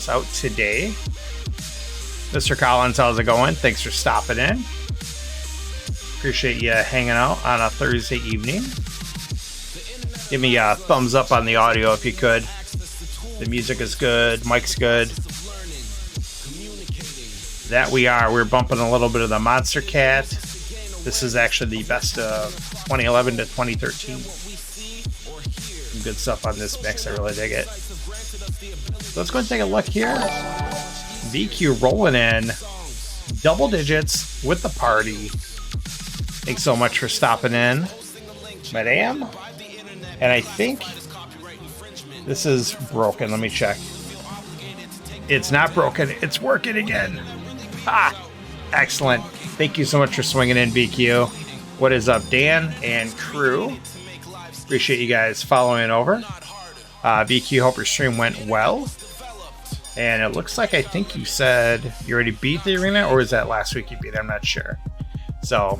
us out today. Mr. Collins, how's it going? Thanks for stopping in. Appreciate you hanging out on a Thursday evening. Give me a thumbs up on the audio if you could. The music is good, mic's good. That we are. We're bumping a little bit of the Monster Cat. This is actually the best of 2011 to 2013. Some good stuff on this mix. I really dig it. So let's go and take a look here. VQ rolling in double digits with the party. Thanks so much for stopping in, madam. And I think this is broken. Let me check. It's not broken. It's working again. Excellent. Thank you so much for swinging in, VQ. What is up, Dan and crew? Appreciate you guys following over. VQ, hope your stream went well. And it looks like I think you said you already beat the arena, or is that last week you beat it? I'm not sure. So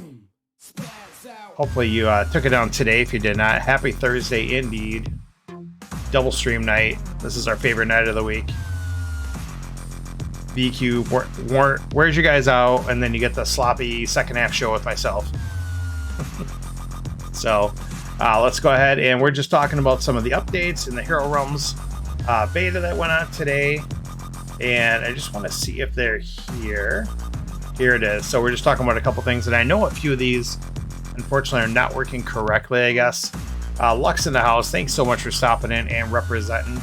hopefully you took it down today. If you did not, happy Thursday indeed. Double stream night. This is our favorite night of the week. VQ wears you guys out, and then you get the sloppy second half show with myself. So let's go ahead, and we're just talking about some of the updates in the Hero Realms beta that went on today. And I just want to see if they're here. Here it is. So we're just talking about a couple things, and I know a few of these unfortunately are not working correctly, I guess. Lux in the house, thanks so much for stopping in and representing.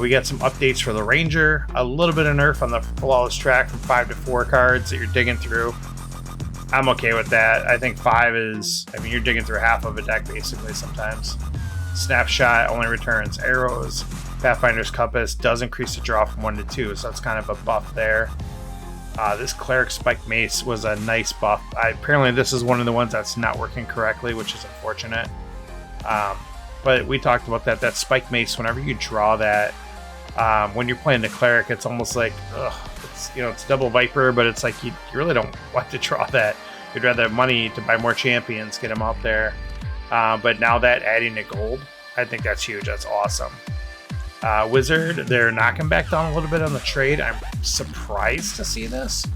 We got some updates for the Ranger, a little bit of nerf on the Flawless Track from 5 to 4 cards that you're digging through. I'm okay with that. I think 5 is, you're digging through half of a deck basically sometimes. Snapshot only returns arrows. Pathfinder's Compass does increase the draw from 1 to 2, so that's kind of a buff there. This Cleric Spike Mace was a nice buff. Apparently this is one of the ones that's not working correctly, which is unfortunate. But we talked about that. That Spike Mace, whenever you draw that, when you're playing the Cleric, it's almost like, it's double Viper, but it's like you really don't want to draw that. You'd rather have money to buy more champions, get them out there. But now that adding to gold, I think that's huge. That's awesome. Wizard, they're knocking back down a little bit on the trade. I'm surprised to see this.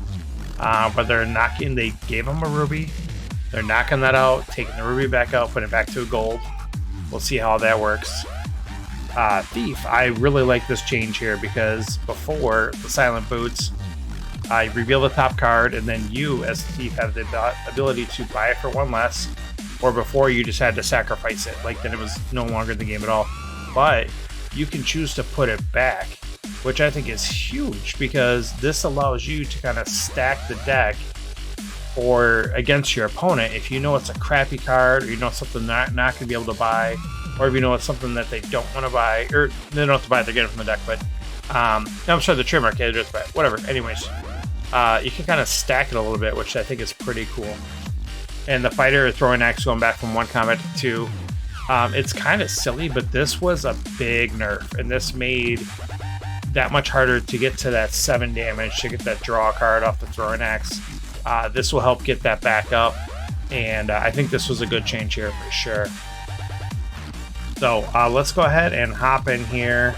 But they gave him a ruby. They're knocking that out, taking the ruby back out, putting it back to a gold. We'll see how that works. Thief, I really like this change here because before the Silent Boots, I reveal the top card, and then you, as the Thief, have the ability to buy it for 1 less, or before you just had to sacrifice it. Like, then it was no longer in the game at all. But you can choose to put it back, which I think is huge because this allows you to kind of stack the deck or against your opponent if you know it's a crappy card, or you know it's something they're not going to be able to buy, or if you know it's something that they don't want to buy, or they don't have to buy it, they're getting it from the deck, but I'm sorry, the Trimmer, okay, just buy it, whatever. Anyways, you can kind of stack it a little bit, which I think is pretty cool. And the Fighter throwing axe going back from 1 combat to 2. It's kind of silly, but this was a big nerf, and this made that much harder to get to that 7 damage, to get that draw card off the throwing axe. This will help get that back up, and I think this was a good change here for sure. So let's go ahead and hop in here,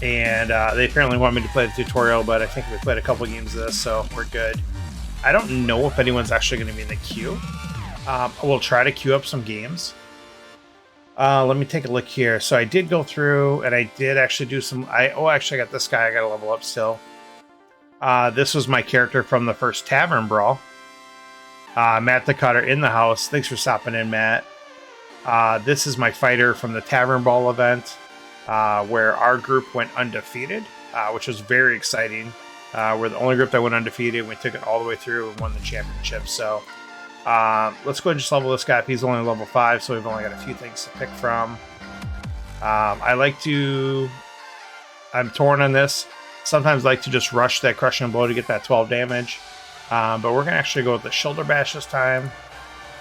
and they apparently want me to play the tutorial, but I think we played a couple games of this, so we're good. I don't know if anyone's actually going to be in the queue. We'll try to queue up some games. Let me take a look here. So I did go through, and I did actually do some... actually I got this guy. I got to level up still. This was my character from the first Tavern Brawl. Matt the Cutter in the house. Thanks for stopping in, Matt. This is my fighter from the Tavern Brawl event, where our group went undefeated, which was very exciting. We're the only group that went undefeated. We took it all the way through and won the championship. So let's go ahead and just level this guy up. He's only level 5, so we've only got a few things to pick from. I'm torn on this. Sometimes I like to just rush that Crushing Blow to get that 12 damage. But we're going to actually go with the Shoulder Bash this time.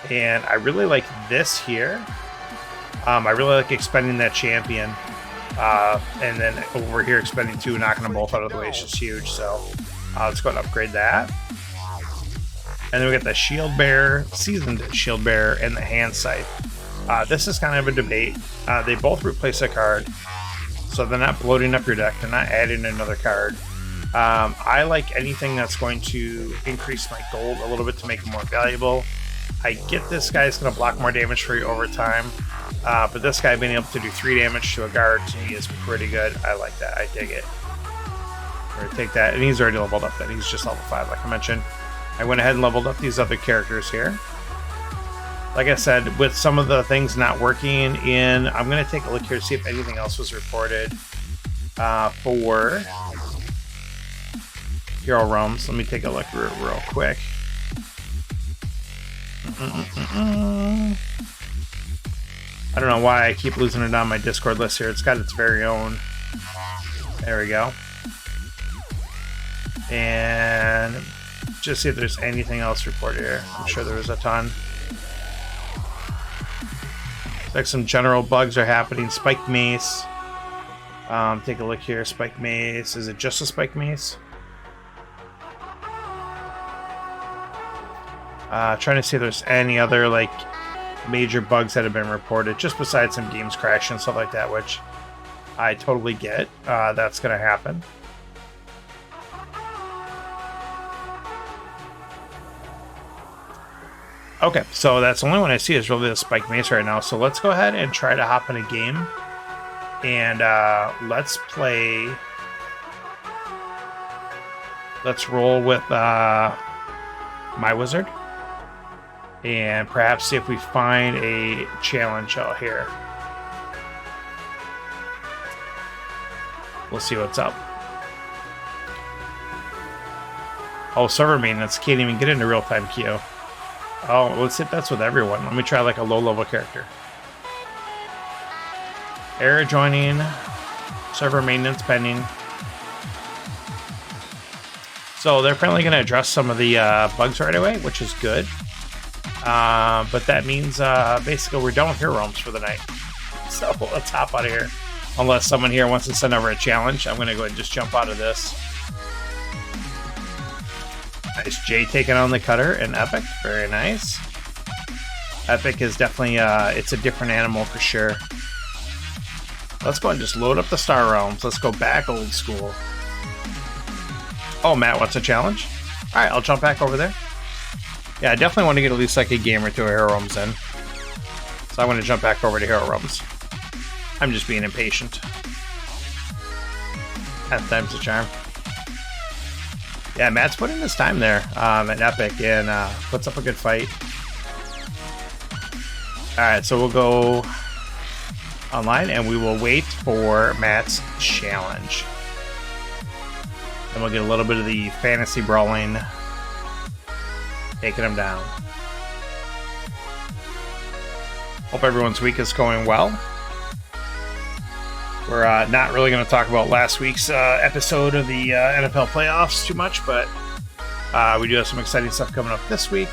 And I really like this here. I really like expending that champion. And then over here expending 2, knocking them both out of the way is just huge. So let's go and upgrade that. And then we got the Shield Bearer, Seasoned Shield Bearer, and the Hand Scythe. This is kind of a debate. They both replace a card. so they're not bloating up your deck. They're not adding another card. I like anything that's going to increase my gold a little bit to make it more valuable. I get this guy's going to block more damage for you over time, but this guy being able to do 3 damage to a guard to me is pretty good. I like that. I dig it. We're going to take that, and he's already leveled up then. He's just level 5, like I mentioned. I went ahead and leveled up these other characters here. Like I said, with some of the things not working in, I'm going to take a look here to see if anything else was reported for Hero Realms. Let me take a look real quick. I don't know why I keep losing it on my Discord list here. It's got its very own. There we go. And just see if there's anything else reported here. I'm sure there was a ton. Looks like some general bugs are happening. Spike Mace. Take a look here. Spike Mace. Is it just a Spike Mace? Trying to see if there's any other like major bugs that have been reported, just besides some games crashing and stuff like that, which I totally get. That's going to happen. Okay, so that's the only one I see is really the Spike Mace right now. So let's go ahead and try to hop in a game. And let's play. Let's roll with my wizard. And perhaps see if we find a challenge out here. We'll see what's up. Oh, server maintenance. Can't even get into real-time queue. Oh, let's see if that's with everyone. Let me try like a low-level character. Error joining. Server maintenance pending. So they're apparently going to address some of the bugs right away, which is good. But that means basically we're done with Hero Realms for the night. So let's hop out of here. Unless someone here wants to send over a challenge, I'm going to go ahead and just jump out of this. Nice. Jay taking on the cutter and Epic. Very nice. Epic is definitely, it's a different animal for sure. Let's go ahead and just load up the Star Realms. Let's go back old school. Oh, Matt wants a challenge? Alright, I'll jump back over there. Yeah, I definitely want to get at least like a game or two of Hero Realms in. So I'm going to jump back over to Hero Realms. I'm just being impatient. Half time's a charm. Yeah, Matt's putting his time there at Epic and puts up a good fight. Alright, so we'll go online and we will wait for Matt's challenge. And we'll get a little bit of the fantasy brawling, taking him down. Hope everyone's week is going well. We're not really going to talk about last week's episode of the NFL playoffs too much, but we do have some exciting stuff coming up this week.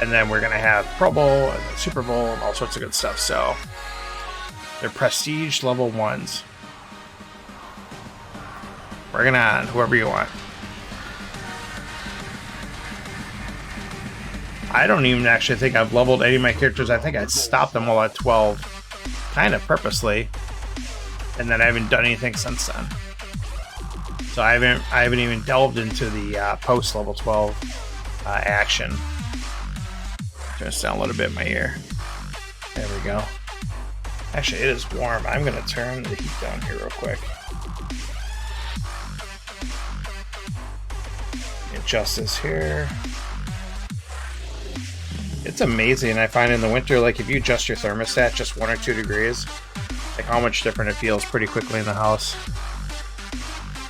And then we're going to have Pro Bowl and the Super Bowl and all sorts of good stuff. So they're prestige level 1s. Bring it on, whoever you want. I don't even actually think I've leveled any of my characters. I think I stopped them all at 12, kind of purposely, and then I haven't done anything since then. So I haven't even delved into the post level 12 action. Turn this down a little bit in my ear. There we go. Actually, it is warm. I'm gonna turn the heat down here real quick. Adjust this here. It's amazing. I find in the winter, like if you adjust your thermostat just 1 or 2 degrees, like how much different it feels pretty quickly in the house.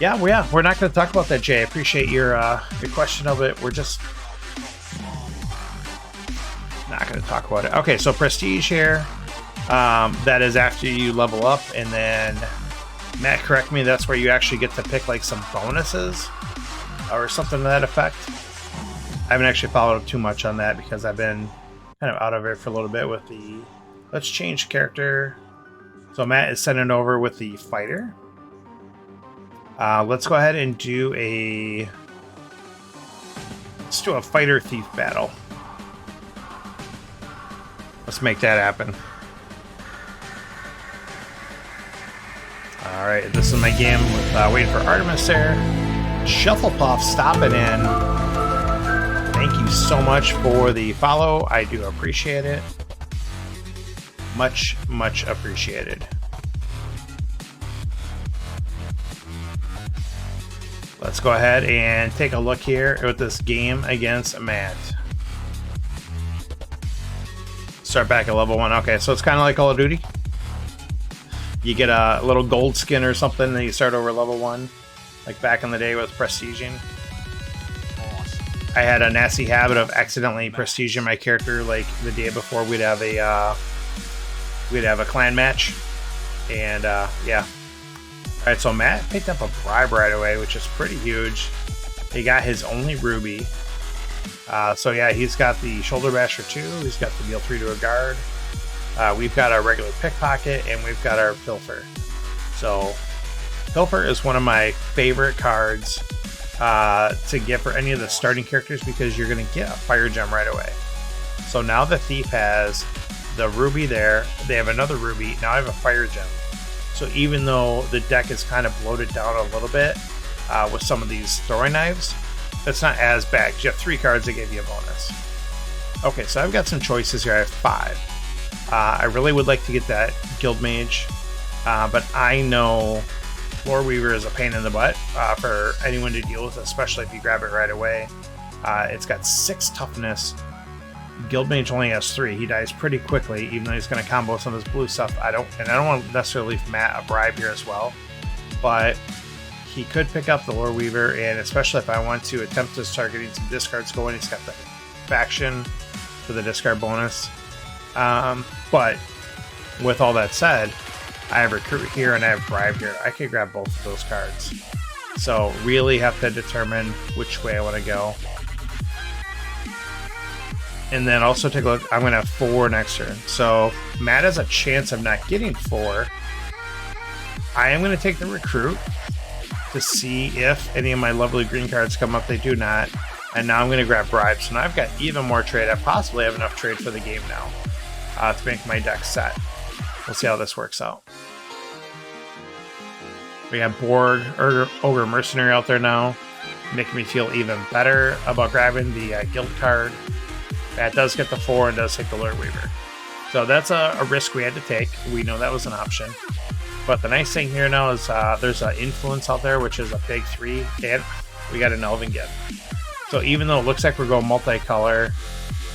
Yeah, we're not going to talk about that, Jay. I appreciate your question of it. We're just not going to talk about it. Okay, so prestige here. That is after you level up, and then Matt, correct me. That's where you actually get to pick like some bonuses or something to that effect. I haven't actually followed up too much on that because I've been kind of out of it for a little bit with the... Let's change character. So Matt is sending over with the fighter. Let's go ahead and do a... Let's do a fighter thief battle. Let's make that happen. All right, this is my game with waiting for Artemis there. Shufflepuff stopping in. Thank you so much for the follow. I do appreciate it. Much, much appreciated. Let's go ahead and take a look here at this game against Matt. Start back at level 1. Okay, so it's kind of like Call of Duty. You get a little gold skin or something, and you start over level 1, like back in the day with prestiging. I had a nasty habit of accidentally prestiging my character, like the day before we'd have a clan match, and yeah. All right, so Matt picked up a bribe right away, which is pretty huge. He got his only ruby. So yeah, he's got the shoulder basher 2. He's got the deal 3 to a guard. We've got our regular pickpocket, and we've got our pilfer. So pilfer is one of my favorite cards to get for any of the starting characters, because you're going to get a fire gem right away. So now the thief has the ruby there. They have another ruby. Now I have a fire gem. So even though the deck is kind of bloated down a little bit with some of these throwing knives, it's not as bad because you have 3 cards that give you a bonus. Okay, so I've got some choices here. I have 5. I really would like to get that Guild Mage, but I know Lore Weaver is a pain in the butt for anyone to deal with, especially if you grab it right away. It's got 6 toughness. Guild Mage only has 3. He dies pretty quickly, even though he's going to combo some of his blue stuff. I don't want to necessarily leave Matt a bribe here as well, but he could pick up the Lore Weaver, and especially if I want to attempt to start getting some discards going, he's got the faction for the discard bonus. But with all that said, I have Recruit here and I have Bribe here. I could grab both of those cards. So really have to determine which way I want to go. And then also take a look, I'm going to have 4 next turn. So Matt has a chance of not getting 4. I am going to take the Recruit to see if any of my lovely green cards come up. They do not. And now I'm going to grab Bribe. So now I've got even more trade. I possibly have enough trade for the game now to make my deck set. We'll see how this works out. We got Borg, Ogre Mercenary out there now, making me feel even better about grabbing the Guild card. That does get the 4 and does take the Lure Weaver. So that's a risk we had to take. We know that was an option. But the nice thing here now is there's an Influence out there, which is a big 3, and we got an Elven Gift. So even though it looks like we're going multicolor,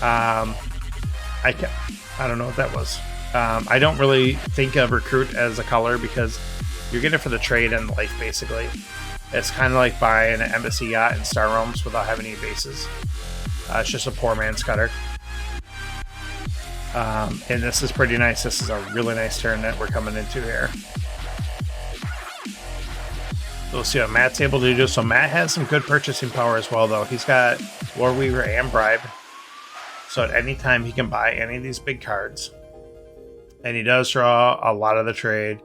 I don't know what that was. I don't really think of Recruit as a color because you're getting it for the trade and life, basically. It's kind of like buying an Embassy Yacht in Star Realms without having any bases. It's just a poor man's cutter. And this is pretty nice. This is a really nice turn that we're coming into here. We'll see what Matt's able to do. So Matt has some good purchasing power as well, though. He's got Lore Weaver and Bribe. So at any time, he can buy any of these big cards. And he does draw a lot of the trade.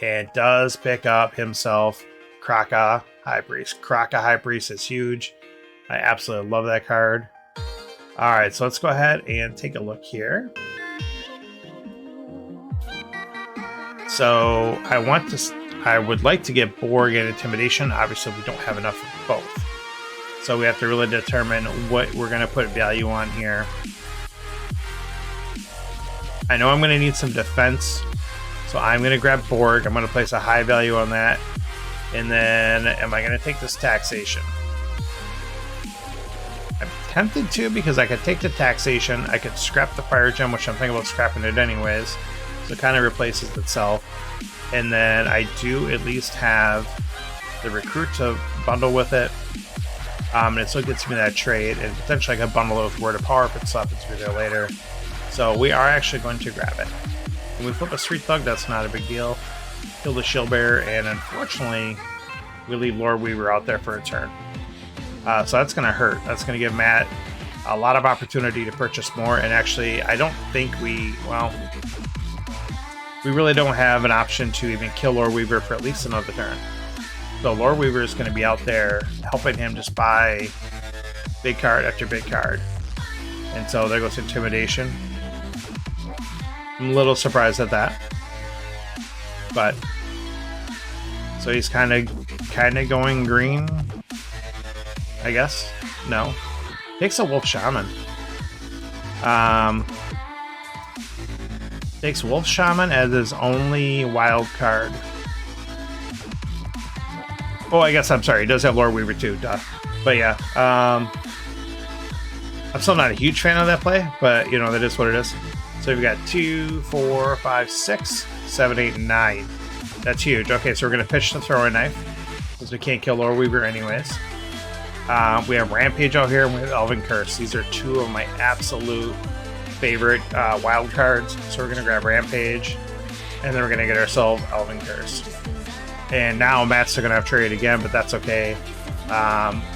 And does pick up himself Kraka High Priest. Kraka High Priest is huge. I absolutely love that card. Alright, so let's go ahead and take a look here. So I would like to get Borg and Intimidation. Obviously, we don't have enough of both. So we have to really determine what we're going to put value on here. I know I'm going to need some defense. So I'm going to grab Borg. I'm going to place a high value on that. And then am I going to take this Taxation? I'm tempted to, because I could take the Taxation. I could scrap the Fire Gem, which I'm thinking about scrapping it anyways. So it kind of replaces itself. And then I do at least have the Recruit to bundle with it. And it still gets me that trade. And potentially I could bundle it with Word of Power if it still happens to be there later. So we are actually going to grab it. When we flip a Street Thug, that's not a big deal. Kill the Shield Bearer, and unfortunately, we leave Lore Weaver out there for a turn. So that's going to hurt. That's going to give Matt a lot of opportunity to purchase more. And actually, I don't think we really don't have an option to even kill Lore Weaver for at least another turn. So Lore Weaver is going to be out there helping him just buy big card after big card. And so there goes Intimidation. I'm a little surprised at that. But So he's kind of going green, I guess. No, takes a Wolf Shaman. Takes Wolf Shaman as his only wild card. Oh, I guess I'm sorry. He does have Lore Weaver too, duh. But yeah, I'm still not a huge fan of that play, but you know, that is what it is. So we've got 2, 4, 5, 6, 7, 8, 9. That's huge. Okay, so we're gonna pitch the throwing knife because we can't kill Lore Weaver anyways. We have Rampage out here and we have Elven Curse. These are two of my absolute favorite wild cards. So we're gonna grab Rampage and then we're gonna get ourselves Elven Curse. And now Matt's still gonna have trade again, but that's okay.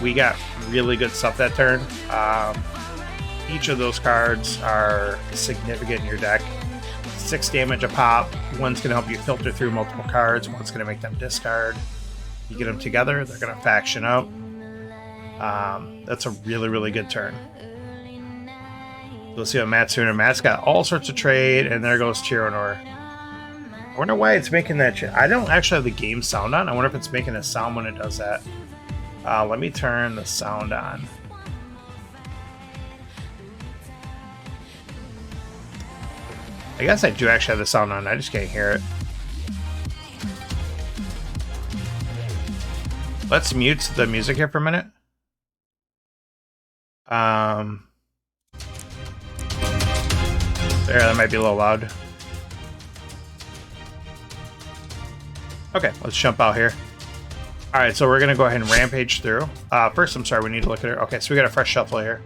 We got really good stuff that turn. Each of those cards are significant in your deck. 6 damage a pop. One's gonna help you filter through multiple cards. One's gonna make them discard. You get them together, they're gonna faction up. That's a really, really good turn. We'll see what Matt's doing. Matt's got all sorts of trade, and there goes Tyranor. I wonder why it's making that. I don't actually have the game sound on. I wonder if it's making a sound when it does that. Let me turn the sound on. I guess I do actually have the sound on. I just can't hear it. Let's mute the music here for a minute. There, that might be a little loud. Okay, let's jump out here. Alright, so we're going to go ahead and rampage through. First, I'm sorry, we need to look at it. Okay, so we got a fresh shuffle here.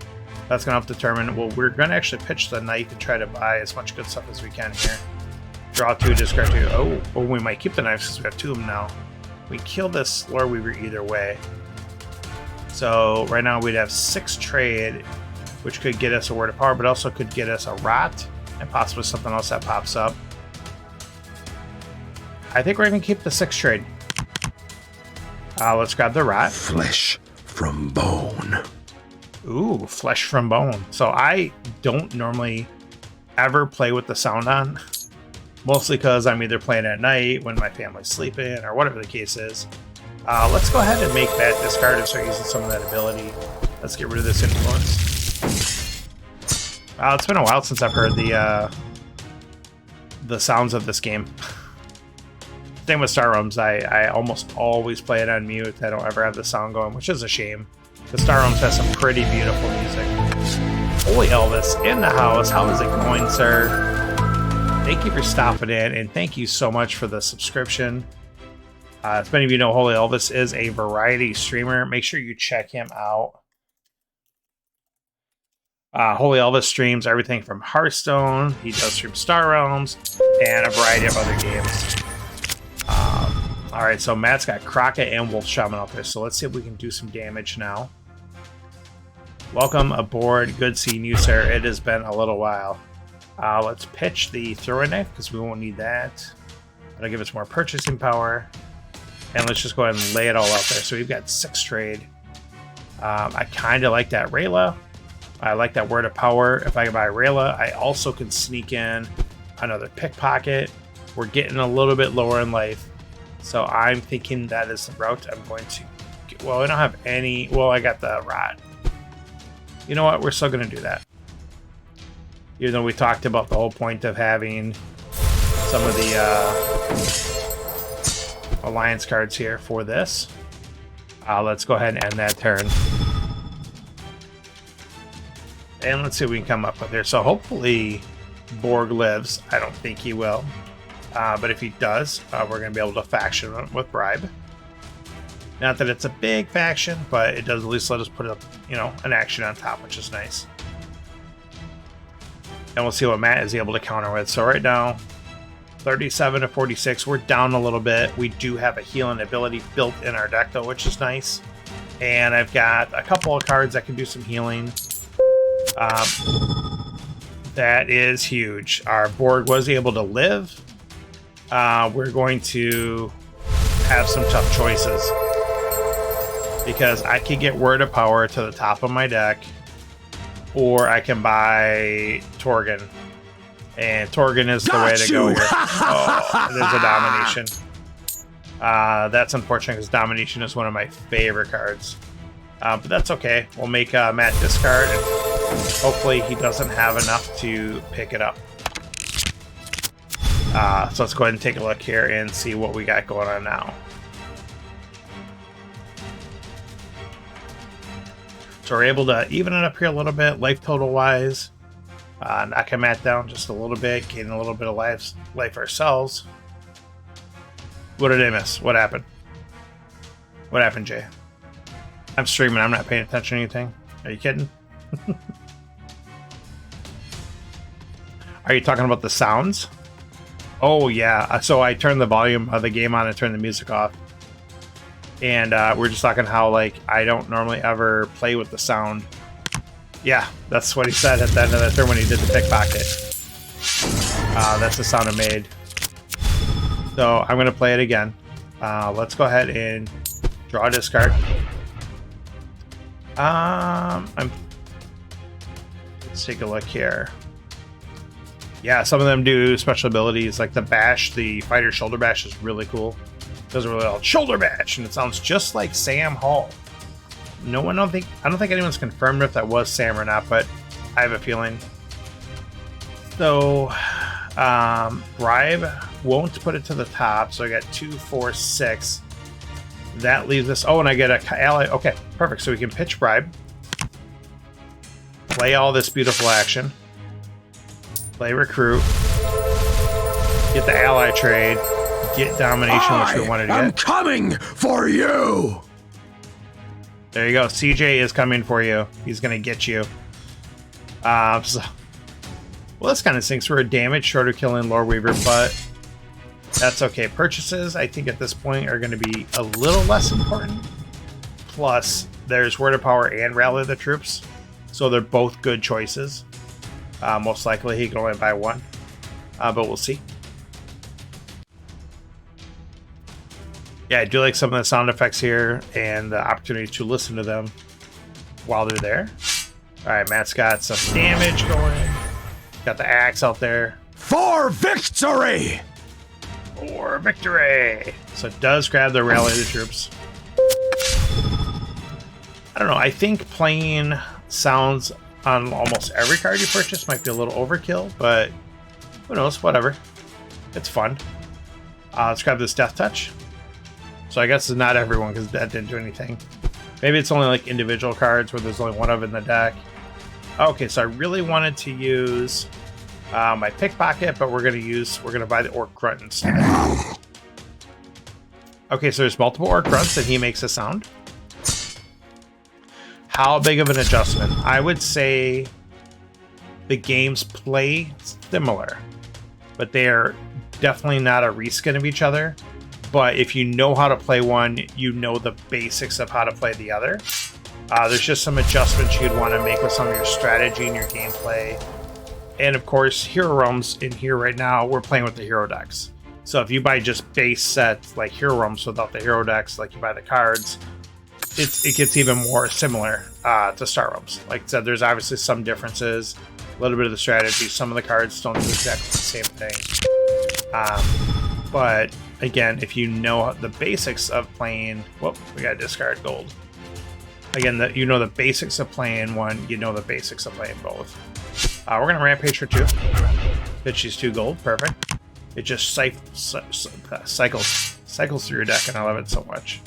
That's going to help determine... Well, we're going to actually pitch the knife and try to buy as much good stuff as we can here. Draw 2, discard 2. Oh, we might keep the knives because we got 2 of them now. We kill this Lore Weaver either way. So right now we'd have 6 trade, which could get us a Word of Power, but also could get us a Rot and possibly something else that pops up. I think we're going to keep the 6 trade. Let's grab the Rot. Flesh from bone. Ooh, flesh from bone. So I don't normally ever play with the sound on. Mostly because I'm either playing at night when my family's sleeping or whatever the case is. Let's go ahead and make that discard and start using some of that ability. Let's get rid of this influence. It's been a while since I've heard the sounds of this game. Same with Star Realms. I almost always play it on mute. I don't ever have the sound going, which is a shame. The Star Realms has some pretty beautiful music. Holy Elvis in the house. How is it going, sir? Thank you for stopping in, and thank you so much for the subscription. As many of you know, Holy Elvis is a variety streamer. Make sure you check him out. Holy Elvis streams everything from Hearthstone. He does stream Star Realms and a variety of other games. All right, so Matt's got Crockett and Wolf Shaman out there. So let's see if we can do some damage now. Welcome aboard. Good seeing you, sir. It has been a little while. Let's pitch the throwing knife because we won't need that. That'll give us more purchasing power. And let's just go ahead and lay it all out there. So we've got 6 trade. I kind of like that Rayla. I like that Word of Power. If I can buy Rayla, I also can sneak in another Pickpocket. We're getting a little bit lower in life. So I'm thinking that is the route I'm going to get. Well, I don't have any. Well, I got the Rod. You know what? We're still going to do that. Even though we talked about the whole point of having some of the alliance cards here for this. Let's go ahead and end that turn. And let's see what we can come up with here. So hopefully Borg lives. I don't think he will. But if he does, we're going to be able to faction with Bribe. Not that it's a big faction, but it does at least let us put up, an action on top, which is nice. And we'll see what Matt is able to counter with. So right now, 37 to 46. We're down a little bit. We do have a healing ability built in our deck, though, which is nice. And I've got a couple of cards that can do some healing. That is huge. Our Borg was able to live. We're going to have some tough choices. Because I could get Word of Power to the top of my deck. Or I can buy Torgon. And Torgon is the way to go here. Oh, there's a domination. That's unfortunate because Domination is one of my favorite cards. But that's okay. We'll make Matt discard, and hopefully he doesn't have enough to pick it up. So let's go ahead and take a look here and see what we got going on now. So we're able to even it up here a little bit, life total wise. Knock him Matt down just a little bit, gain a little bit of life ourselves. What did I miss? What happened? What happened, Jay? I'm streaming. I'm not paying attention to anything. Are you kidding? Are you talking about the sounds? Oh, yeah. So I turned the volume of the game on and turned the music off. And we're just talking how, like, I don't normally ever play with the sound. Yeah, that's what he said at the end of the turn when he did the pickpocket. That's the sound it made. So I'm going to play it again. Let's go ahead and draw a discard. Let's take a look here. Yeah, some of them do special abilities like the bash. The fighter shoulder bash is really cool. It does a really well shoulder bash, and it sounds just like Sam Hall. I don't think anyone's confirmed if that was Sam or not, but I have a feeling. So bribe won't put it to the top, so I got 2, 4, 6. That leaves us. Oh, and I get a ally. Okay, perfect. So we can pitch bribe, play all this beautiful action, play recruit, get the ally trade, get domination, which we wanted to get. I'm coming for you. There you go. CJ is coming for you. He's gonna get you. Well, this kind of sinks. We're a damage shorter killing Lore Weaver, but that's okay. Purchases, I think at this point, are going to be a little less important. Plus, there's Word of Power and Rally the Troops, so they're both good choices. Most likely, he can only buy one, but we'll see. Yeah, I do like some of the sound effects here and the opportunity to listen to them while they're there. All right, Matt's got some damage going. Got the axe out there. For victory! For victory! So it does grab the Rally of the Troops. I don't know. I think playing sounds on almost every card you purchase might be a little overkill, but who knows? Whatever. It's fun. Let's grab this Death Touch. So I guess it's not everyone because that didn't do anything. Maybe it's only like individual cards where there's only one of it in the deck. Okay, so I really wanted to use my pickpocket, but we're gonna buy the Orc Grunt instead. Okay, so there's multiple Orc Grunts and he makes a sound. How big of an adjustment? I would say the games play similar, but they are definitely not a reskin of each other. But if you know how to play one, you know the basics of how to play the other. There's just some adjustments you'd want to make with some of your strategy and your gameplay. And of course, Hero Realms in here right now, we're playing with the hero decks. So if you buy just base sets like Hero Realms without the hero decks, like you buy the cards, it gets even more similar to Star Realms. Like I said, there's obviously some differences, a little bit of the strategy. Some of the cards don't do exactly the same thing. But again, if you know the basics of playing, whoop, we got to discard gold. Again, you know the basics of playing one, you know the basics of playing both. We're going to Rampage for 2. Pitch these 2 gold, perfect. It just cycles through your deck, and I love it so much.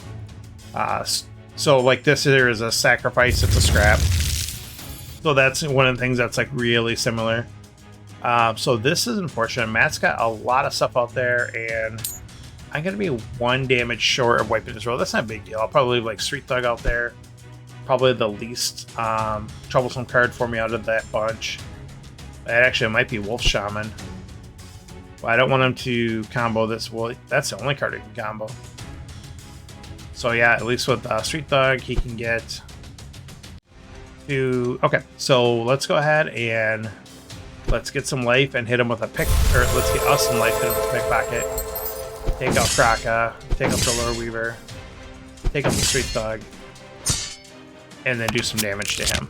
So like this here is a sacrifice, it's a scrap. So that's one of the things that's like really similar. So this is unfortunate. Matt's got a lot of stuff out there, and I'm going to be 1 damage short of wiping his roll. That's not a big deal. I'll probably leave like Street Thug out there. Probably the least troublesome card for me out of that bunch. Actually, it might be Wolf Shaman. But I don't want him to combo this. Well, that's the only card he can combo. So yeah, at least with Street Thug, he can get to... Okay, so let's go ahead and let's get some life and hit him with a pick... Or let's get us some life, hit him with a pickpocket. Take out Kraka, take out the Lore Weaver, take out the Street Thug, and then do some damage to him.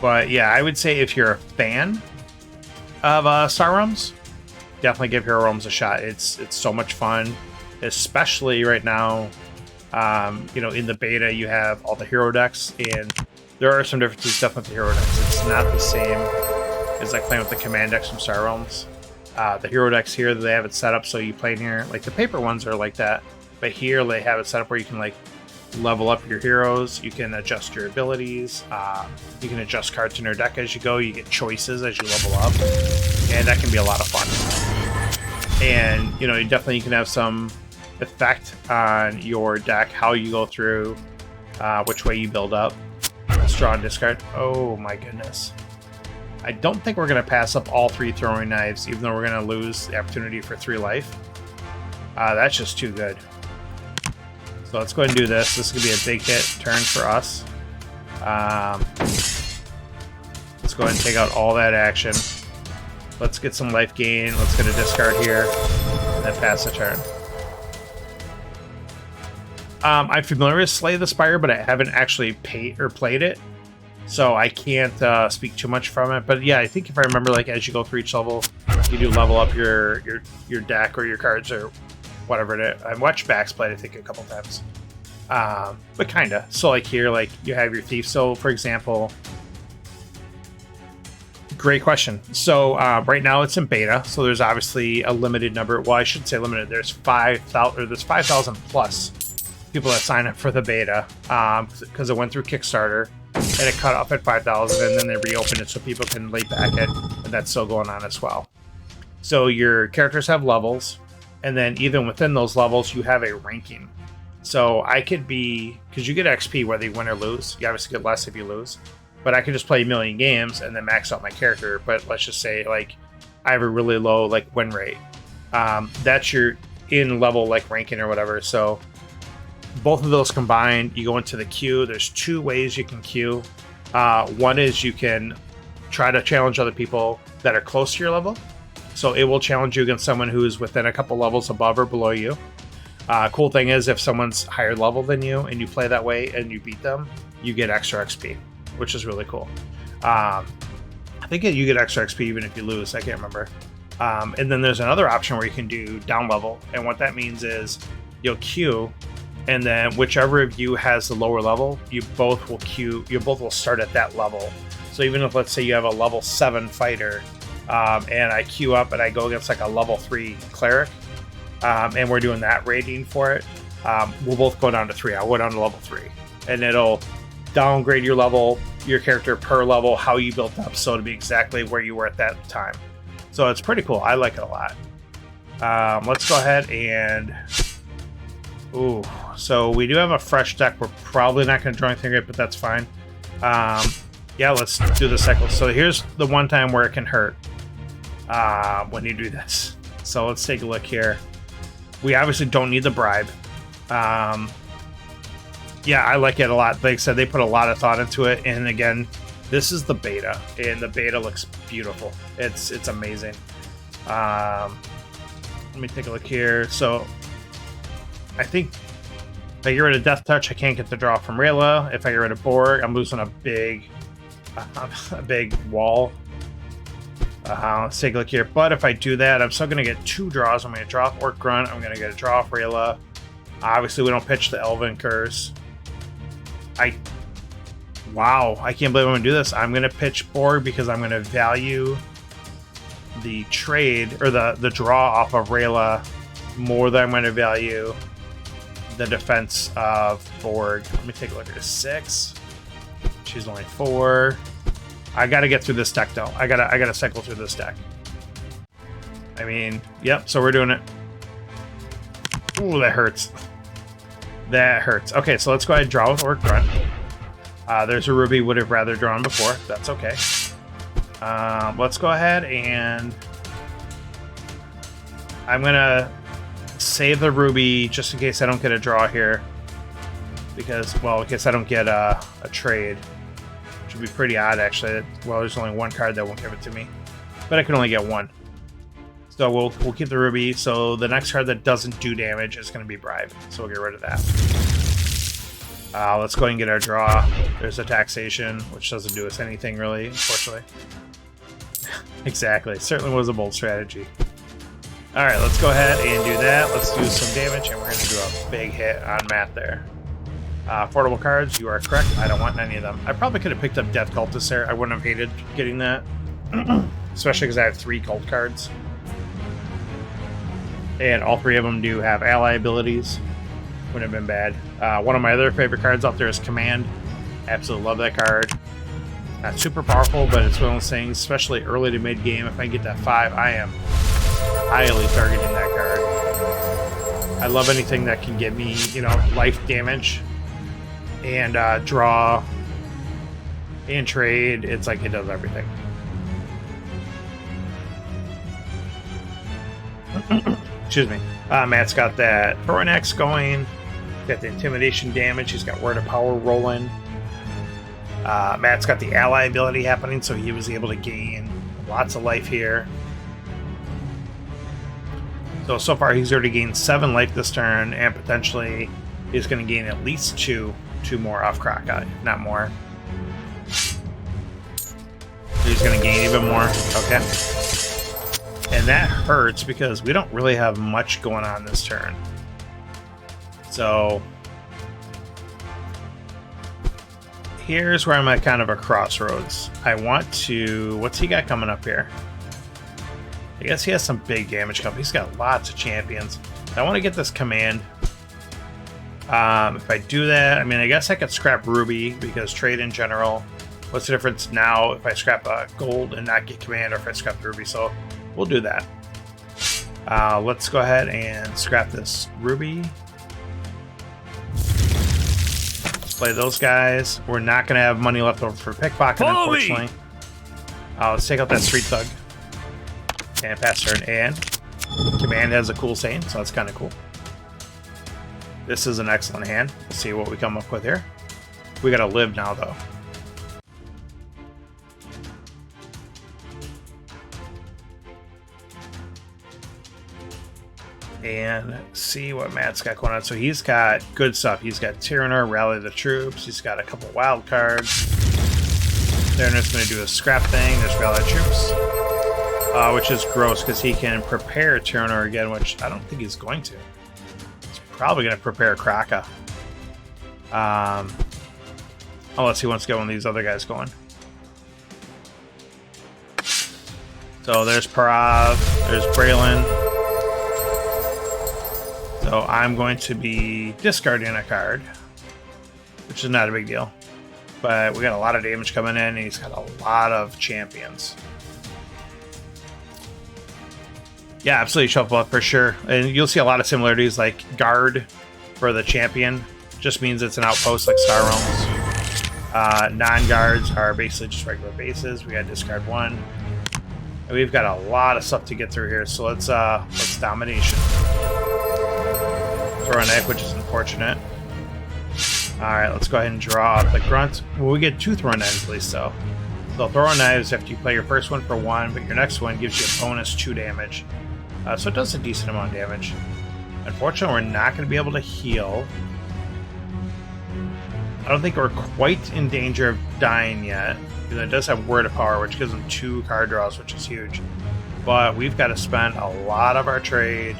But yeah, I would say if you're a fan of Star Realms, definitely give Hero Realms a shot. It's so much fun, especially right now. You know, in the beta, you have all the hero decks, and there are some differences definitely with the hero decks. It's not the same as like playing with the command decks from Star Realms. The hero decks here, they have it set up so you play in here. Like the paper ones are like that, but here they have it set up where you can like level up your heroes. You can adjust your abilities. You can adjust cards in your deck as you go. You get choices as you level up, and that can be a lot of fun. And you know, you can have some effect on your deck, how you go through, which way you build up. Let's draw and discard. Oh my goodness. I don't think we're going to pass up all 3 throwing knives, even though we're going to lose the opportunity for 3 life. That's just too good. So let's go ahead and do this. This is going to be a big hit turn for us. Let's go ahead and take out all that action. Let's get some life gain. Let's get a discard here, and then pass the turn. I'm familiar with Slay the Spire, but I haven't actually played it, so I can't speak too much from it. But yeah, I think if I remember, like as you go through each level, you do level up your deck or your cards or whatever it is. I watched Bax play it, I think, a couple times, but kinda. So like here, like you have your thief. So for example, great question. So right now it's in beta, so there's obviously a limited number. Well, I shouldn't say limited. There's 5,000, or there's 5,000 plus people that sign up for the beta because it went through Kickstarter and it cut off at 5,000, and then they reopened it so people can lay back it, and that's still going on as well. So your characters have levels, and then even within those levels you have a ranking. So I could be, because you get XP whether you win or lose, you obviously get less if you lose, but I could just play a million games and then max out my character. But let's just say like I have a really low like win rate. That's your in level like ranking or whatever. So both of those combined, you go into the queue. There's 2 ways you can queue. One is you can try to challenge other people that are close to your level. So it will challenge you against someone who's within a couple levels above or below you. Cool thing is, if someone's higher level than you and you play that way and you beat them, you get extra XP, which is really cool. I think you get extra XP even if you lose. I can't remember. And then there's another option where you can do down level. And what that means is you'll queue, and then whichever of you has the lower level, you both will queue. You both will start at that level. So even if, let's say, you have a level 7 fighter, and I queue up and I go against like a level 3 cleric, and we're doing that rating for it, we'll both go down to 3. I'll go down to level 3, and it'll downgrade your level, your character per level, how you built up, so to be exactly where you were at that time. So it's pretty cool. I like it a lot. Let's go ahead and... Ooh, so we do have a fresh deck. We're probably not going to draw anything great, but that's fine. Yeah, let's do the cycle. So here's the one time where it can hurt when you do this. So let's take a look here. We obviously don't need the bribe. Yeah, I like it a lot. Like I said, they put a lot of thought into it. And again, this is the beta, and the beta looks beautiful. It's amazing. Let me take a look here. So I think if I get rid of Death Touch, I can't get the draw from Rayla. If I get rid of Borg, I'm losing a big wall. Let's take a look here. But if I do that, I'm still going to get 2 draws. I'm going to draw off Orc Grunt. I'm going to get a draw off Rayla. Obviously, we don't pitch the Elven Curse. Wow, I can't believe I'm going to do this. I'm going to pitch Borg because I'm going to value the trade, or the draw off of Rayla, more than I'm going to value the defense of Borg. Let me take a look at 6. She's only 4. I gotta get through this deck though. I gotta cycle through this deck. I mean, yep, so we're doing it. Ooh, that hurts. That hurts. Okay, so let's go ahead and draw with Orc Grunt. There's a Ruby would have rather drawn before. That's okay. Let's go ahead and I'm gonna save the Ruby just in case I don't get a draw here, because, well, in case I don't get a trade, which would be pretty odd actually. Well, there's only 1 card that won't give it to me, but I can only get 1. So we'll keep the Ruby. So the next card that doesn't do damage is going to be Bribe, so we'll get rid of that. Let's go ahead and get our draw. There's a Taxation, which doesn't do us anything really, unfortunately. Exactly. It certainly was a bold strategy. All right, let's go ahead and do that. Let's do some damage, and we're going to do a big hit on Matt there. Affordable cards, you are correct. I don't want any of them. I probably could have picked up Death Cultist there. I wouldn't have hated getting that. Especially because I have 3 cult cards. And all 3 of them do have ally abilities. Wouldn't have been bad. One of my other favorite cards out there is Command. Absolutely love that card. Not super powerful, but it's one of those things, especially early to mid game. If I get that 5, I am highly targeting that card. I love anything that can get me, you know, life damage and draw and trade. It's like it does everything. Excuse me. Matt's got that Throwing Axe going. Got the intimidation damage. He's got Word of Power rolling. Matt's got the ally ability happening, so he was able to gain lots of life here. So far he's already gained 7 life this turn, and potentially he's going to gain at least 2 more off Kraka, if not more. He's going to gain even more. Okay. And that hurts because we don't really have much going on this turn. So here's where I'm at kind of a crossroads. I want to... What's he got coming up here? I guess he has some big damage coming. He's got lots of champions. I want to get this Command. If I do that, I mean, I guess I could scrap Ruby because trade in general. What's the difference now if I scrap a gold and not get Command, or if I scrap Ruby? So we'll do that. Let's go ahead and scrap this Ruby. Let's play those guys. We're not going to have money left over for Pickpocket, unfortunately. Let's take out that Street Thug. And pass turn. And Command has a cool Saint, so that's kind of cool. This is an excellent hand. We'll see what we come up with here. We got to live now, though. And see what Matt's got going on. So he's got good stuff. He's got Tyrannor, Rally the Troops. He's got a couple wild cards. Tyrannar's going to do a scrap thing. There's Rally the Troops. Which is gross because he can prepare Tyrannor again, which I don't think he's going to. He's probably going to prepare Kraka. Unless he wants to get one of these other guys going. So there's Parav. There's Braylon. So I'm going to be discarding a card, which is not a big deal. But we got a lot of damage coming in, and he's got a lot of champions. Yeah, absolutely shuffle up for sure. And you'll see a lot of similarities, like guard for the champion just means it's an outpost like Star Realms. Non-guards are basically just regular bases. We got to discard 1. And we've got a lot of stuff to get through here, so let's domination. Throw a knife, which is unfortunate. Alright, let's go ahead and draw up the grunt. Well, we get 2 throwing knives at least, though. So throwing knives after you play your first one for 1, but your next one gives you a bonus 2 damage. So it does a decent amount of damage. Unfortunately, we're not going to be able to heal. I don't think we're quite in danger of dying yet. Because it does have Word of Power, which gives him 2 card draws, which is huge. But we've got to spend a lot of our trade,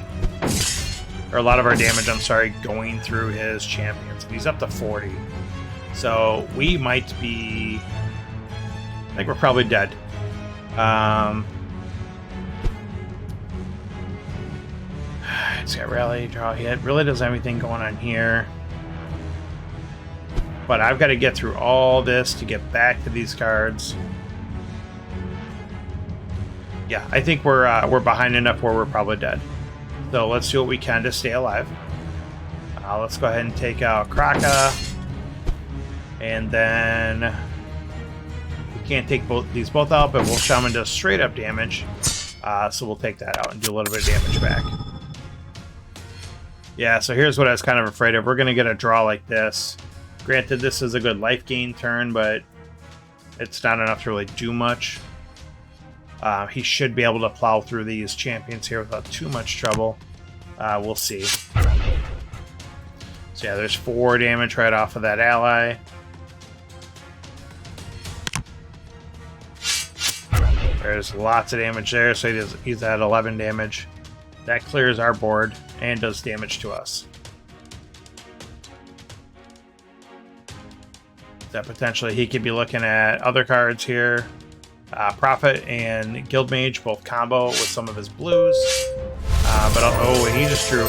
or a lot of our damage, I'm sorry, going through his champions. He's up to 40. So we might be... I think we're probably dead. It's got Rally, Draw. He really doesn't have anything going on here. But I've got to get through all this to get back to these cards. Yeah, I think we're behind enough where we're probably dead. So let's do what we can to stay alive. Let's go ahead and take out Kraka. And then... we can't take these both out, but Shaman does straight up damage. So we'll take that out and do a little bit of damage back. Yeah, so here's what I was kind of afraid of. We're going to get a draw like this. Granted, this is a good life gain turn, but it's not enough to really do much. He should be able to plow through these champions here without too much trouble. We'll see. So yeah, there's 4 damage right off of that ally. There's lots of damage there, so he's at 11 damage. That clears our board and does damage to us. That potentially he could be looking at other cards here. Prophet and Guild Mage both combo with some of his blues. And he just drew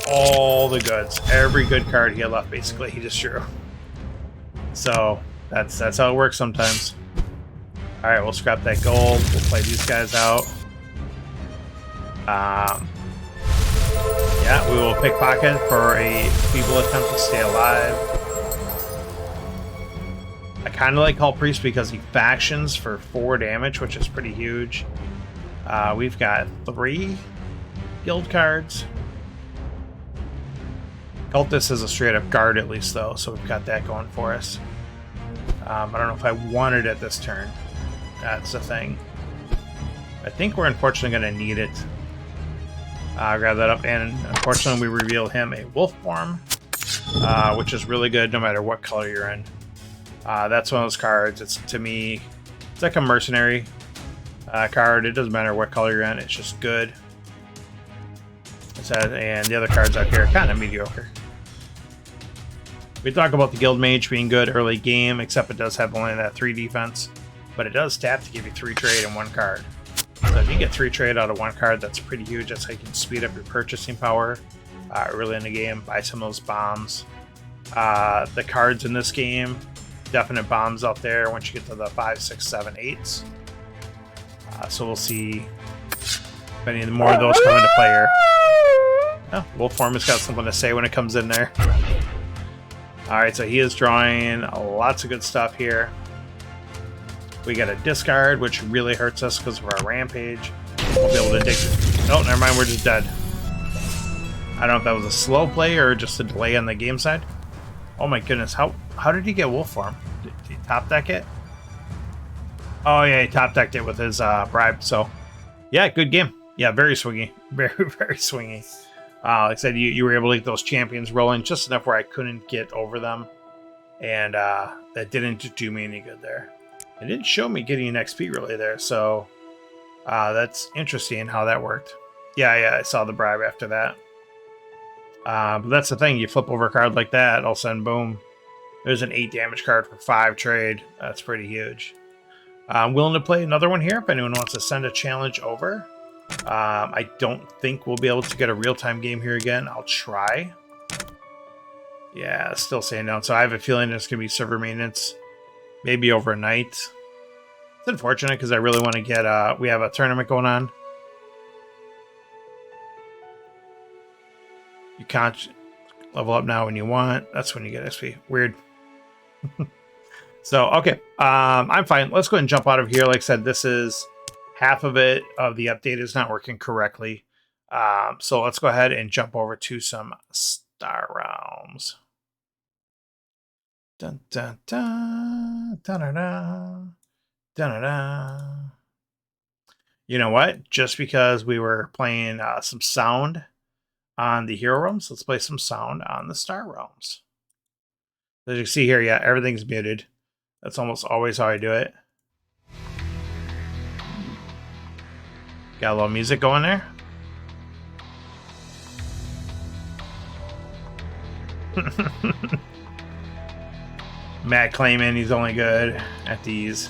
all the goods. Every good card he had left, basically, he just drew. So that's how it works sometimes. All right, we'll scrap that gold. We'll play these guys out. Yeah, we will pickpocket for a feeble attempt to stay alive. I kind of like Hall Priest because he factions for 4 damage, which is pretty huge. We've got 3 guild cards. Cultist is a straight up guard at least though, so we've got that going for us. I don't know if I wanted it this turn. That's the thing. I think we're unfortunately going to need it. Grab that up, and unfortunately we reveal him a wolf form, which is really good no matter what color you're in. That's one of those cards. It's, to me, it's like a mercenary card. It doesn't matter what color you're in. It's just good. And the other cards out here are kind of mediocre. We talk about the Guild Mage being good early game, except it does have only that 3 defense, but it does tap to give you 3 trade in 1 card. So if you get 3 trade out of 1 card, that's pretty huge. That's how you can speed up your purchasing power early in the game. Buy some of those bombs. The cards in this game, definite bombs out there once you get to the 5, 6, 7, 8s. So we'll see if any more of those come into play here. Oh, Wolf Form has got something to say when it comes in there. Alright, so he is drawing lots of good stuff here. We got a discard, which really hurts us because of our rampage. We'll be able to dig. Oh, never mind, we're just dead. I don't know if that was a slow play or just a delay on the game side. Oh my goodness, how did he get Wolf Form? Did he top deck it? Oh yeah, he top decked it with his bribe. So yeah, good game. Yeah, very swingy. Very, very swingy. Like I said, you were able to get those champions rolling just enough where I couldn't get over them. And that didn't do me any good there. It didn't show me getting an XP really there, so that's interesting how that worked. Yeah, I saw the bribe after that. But that's the thing, you flip over a card like that, all of a sudden, boom, there's an 8 damage card for 5 trade. That's pretty huge. I'm willing to play another one here if anyone wants to send a challenge over. I don't think we'll be able to get a real-time game here again. I'll try. Yeah, still staying down. So I have a feeling it's going to be server maintenance. Maybe overnight. It's unfortunate because I really want to get... we have a tournament going on. You can't level up now when you want. That's when you get XP. Weird. So, okay. I'm fine. Let's go ahead and jump out of here. Like I said, this is... half of it of the update is not working correctly. So let's go ahead and jump over to some Star Realms. Dun, dun, dun, dun, dun, dun, dun, dun. You know what? Just because we were playing some sound on the Hero Realms, let's play some sound on the Star Realms. As you can see here, yeah, everything's muted. That's almost always how I do it. Got a little music going there. Matt claiming he's only good at these.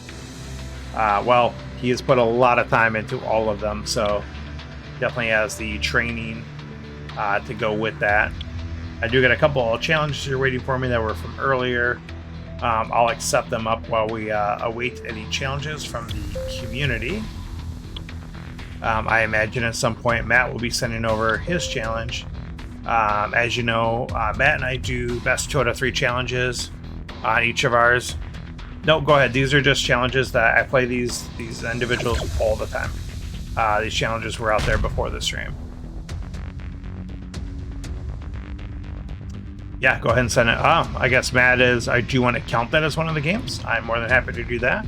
Well, he has put a lot of time into all of them, so definitely has the training to go with that. I do get a couple of challenges here waiting for me that were from earlier. I'll accept them up while we await any challenges from the community. I imagine at some point Matt will be sending over his challenge. As you know, Matt and I do best 2 out of 3 challenges on each of ours. No, go ahead. These are just challenges that I play these individuals all the time. These challenges were out there before the stream. Yeah, go ahead and send it. I guess Matt is... do you want to count that as one of the games? I'm more than happy to do that.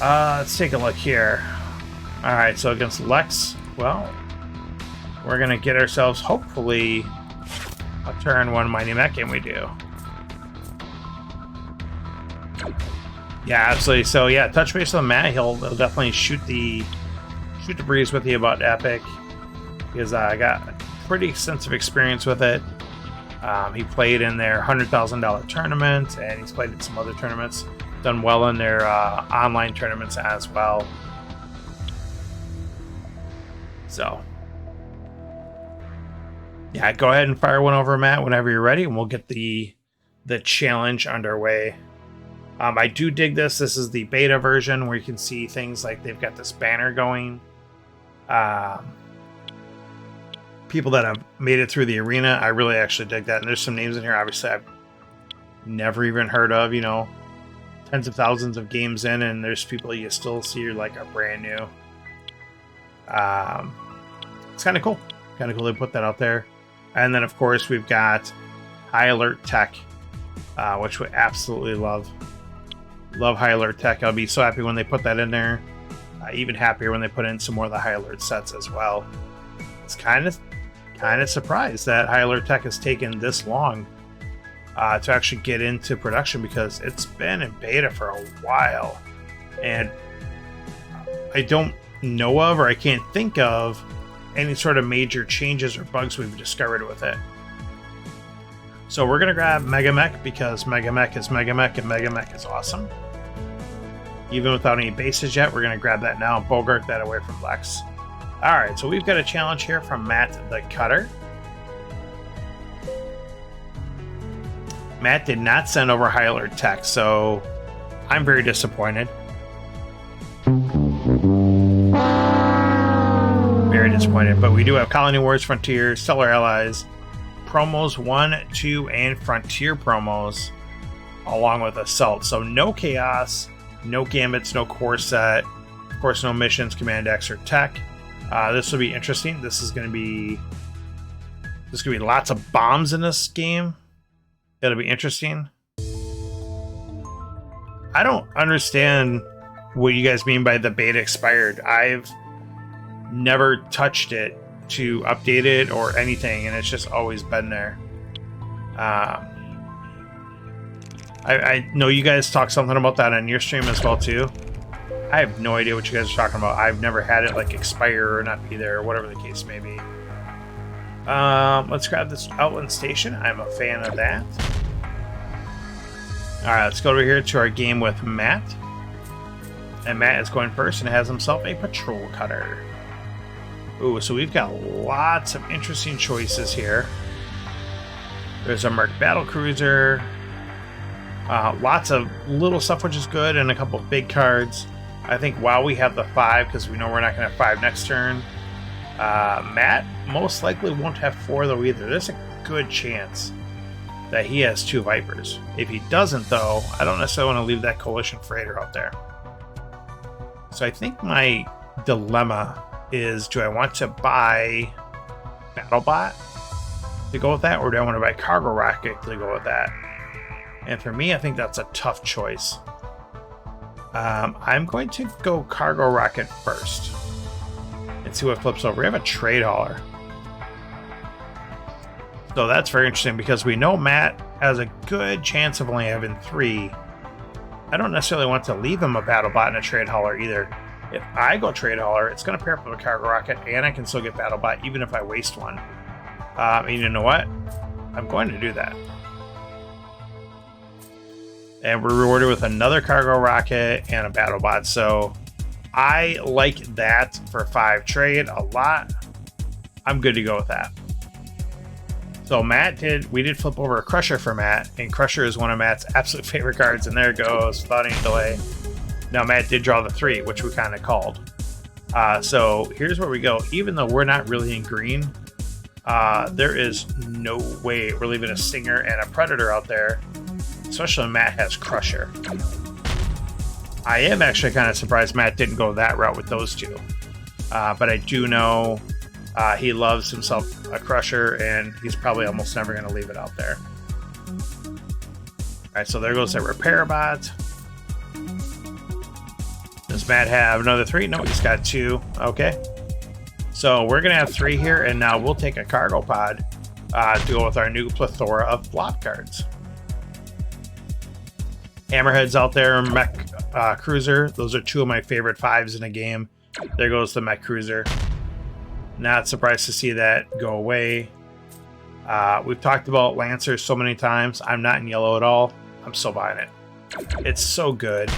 Let's take a look here. Alright, so against Lex, well, we're going to get ourselves, hopefully, a turn 1 Mighty Mech game we do. Yeah, absolutely. So, yeah, touch base with Matt. He'll definitely shoot the shoot the breeze with you about Epic because I got pretty extensive experience with it. He played in their $100,000 tournament, and he's played in some other tournaments. Done well in their online tournaments as well. So, yeah, go ahead and fire one over, Matt, whenever you're ready, and we'll get the challenge underway. I do dig this. This is the beta version where you can see things like they've got this banner going. People that have made it through the arena, I really actually dig that. And there's some names in here, obviously, I've never even heard of, you know, tens of thousands of games in, and there's people you still see like are brand new. It's kind of cool. Kind of cool they put that out there. And then, of course, we've got High Alert Tech, which we absolutely love. Love High Alert Tech. I'll be so happy when they put that in there. Even happier when they put in some more of the High Alert sets as well. It's kind of surprised that High Alert Tech has taken this long to actually get into production, because it's been in beta for a while. And I don't know of, or I can't think of, any sort of major changes or bugs we've discovered with it. So we're going to grab Mega Mech, because Mega Mech is Mega Mech, and Mega Mech is awesome. Even without any bases yet, we're going to grab that now and bogart that away from Lex. Alright, so we've got a challenge here from Matt the Cutter. Matt did not send over High Alert Tech, so I'm very disappointed. Very disappointed, but we do have Colony Wars, Frontier, Stellar Allies, Promos 1, 2, and Frontier promos, along with Assault. So no Chaos, no Gambits, no Core Set, of course no Missions, Command X, or Tech. This will be interesting. There's going to be lots of bombs in this game. It'll be interesting. I don't understand what you guys mean by the beta expired. I've never touched it to update it or anything, and it's just always been there. I know you guys talked something about that on your stream as well too. I have no idea what you guys are talking about. I've never had it like expire or not be there, or whatever the case may be. Let's grab this Outland Station. I'm a fan of that. Alright, let's go over here to our game with Matt. And Matt is going first and has himself a Patrol Cutter. Ooh, so we've got lots of interesting choices here. There's a Merc Battle Cruiser. Lots of little stuff, which is good, and a couple of big cards. I think while we have the 5, because we know we're not going to have 5 next turn, Matt most likely won't have 4 though either. There's a good chance that he has 2 Vipers. If he doesn't though, I don't necessarily want to leave that Coalition Freighter out there. So I think my dilemma is, do I want to buy BattleBot to go with that, or do I want to buy Cargo Rocket to go with that? And for me, I think that's a tough choice. I'm going to go Cargo Rocket first and see what flips over. We have a Trade Hauler. So that's very interesting, because we know Matt has a good chance of only having 3. I don't necessarily want to leave him a BattleBot and a Trade Hauler either. If I go Trade Hauler, it's going to pair up with a Cargo Rocket, and I can still get BattleBot even if I waste one. And you know what? I'm going to do that. And we're rewarded with another Cargo Rocket and a BattleBot. So I like that for 5 trade a lot. I'm good to go with that. So we did flip over a Crusher for Matt, and Crusher is one of Matt's absolute favorite cards, and there it goes without any delay. Now Matt did draw the 3, which we kind of called. So here's where we go. Even though we're not really in green, there is no way we're leaving a Stinger and a Predator out there, especially when Matt has Crusher. I am actually kind of surprised Matt didn't go that route with those 2. But I do know he loves himself a Crusher, and he's probably almost never going to leave it out there. Alright, so there goes that Repair Bot. Does Matt have another 3? No, he's got 2. Okay. So we're going to have 3 here, and now we'll take a Cargo Pod to go with our new plethora of block cards. Hammerhead's out there, Mech Cruiser. Those are 2 of my favorite 5s in a game. There goes the mech cruiser. Not surprised to see that go away. We've talked about Lancers so many times. I'm not in yellow at all. I'm still buying it. It's so good.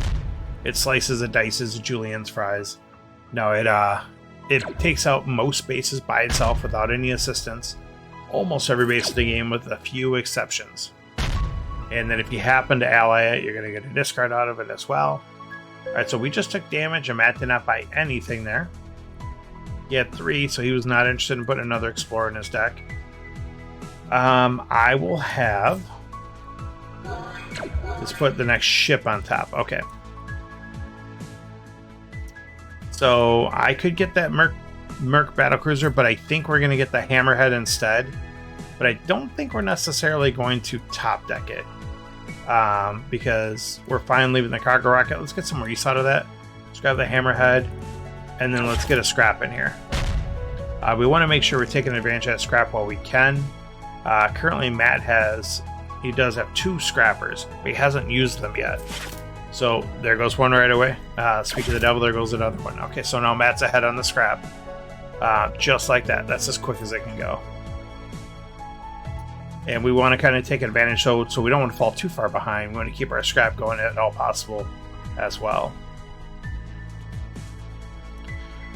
It slices and dices Julien's fries. No, it takes out most bases by itself without any assistance. Almost every base of the game with a few exceptions. And then if you happen to ally it, you're going to get a discard out of it as well. Alright, so we just took damage and Matt did not buy anything there. He had 3, so he was not interested in putting another Explorer in his deck. I will have... Let's put the next ship on top. Okay. So I could get that Merc Battlecruiser, but I think we're going to get the Hammerhead instead. But I don't think we're necessarily going to top deck it. Because we're fine leaving the cargo rocket. Let's get some more use out of that. Let's grab the Hammerhead. And then let's get a scrap in here. We want to make sure we're taking advantage of that scrap while we can. Currently, Matt he does have 2 scrappers, but he hasn't used them yet. So there goes one right away. Speak of the devil, there goes another one. Okay, so now Matt's ahead on the scrap. Just like that. That's as quick as it can go. And we want to kind of take advantage, so we don't want to fall too far behind. We want to keep our scrap going at all possible as well.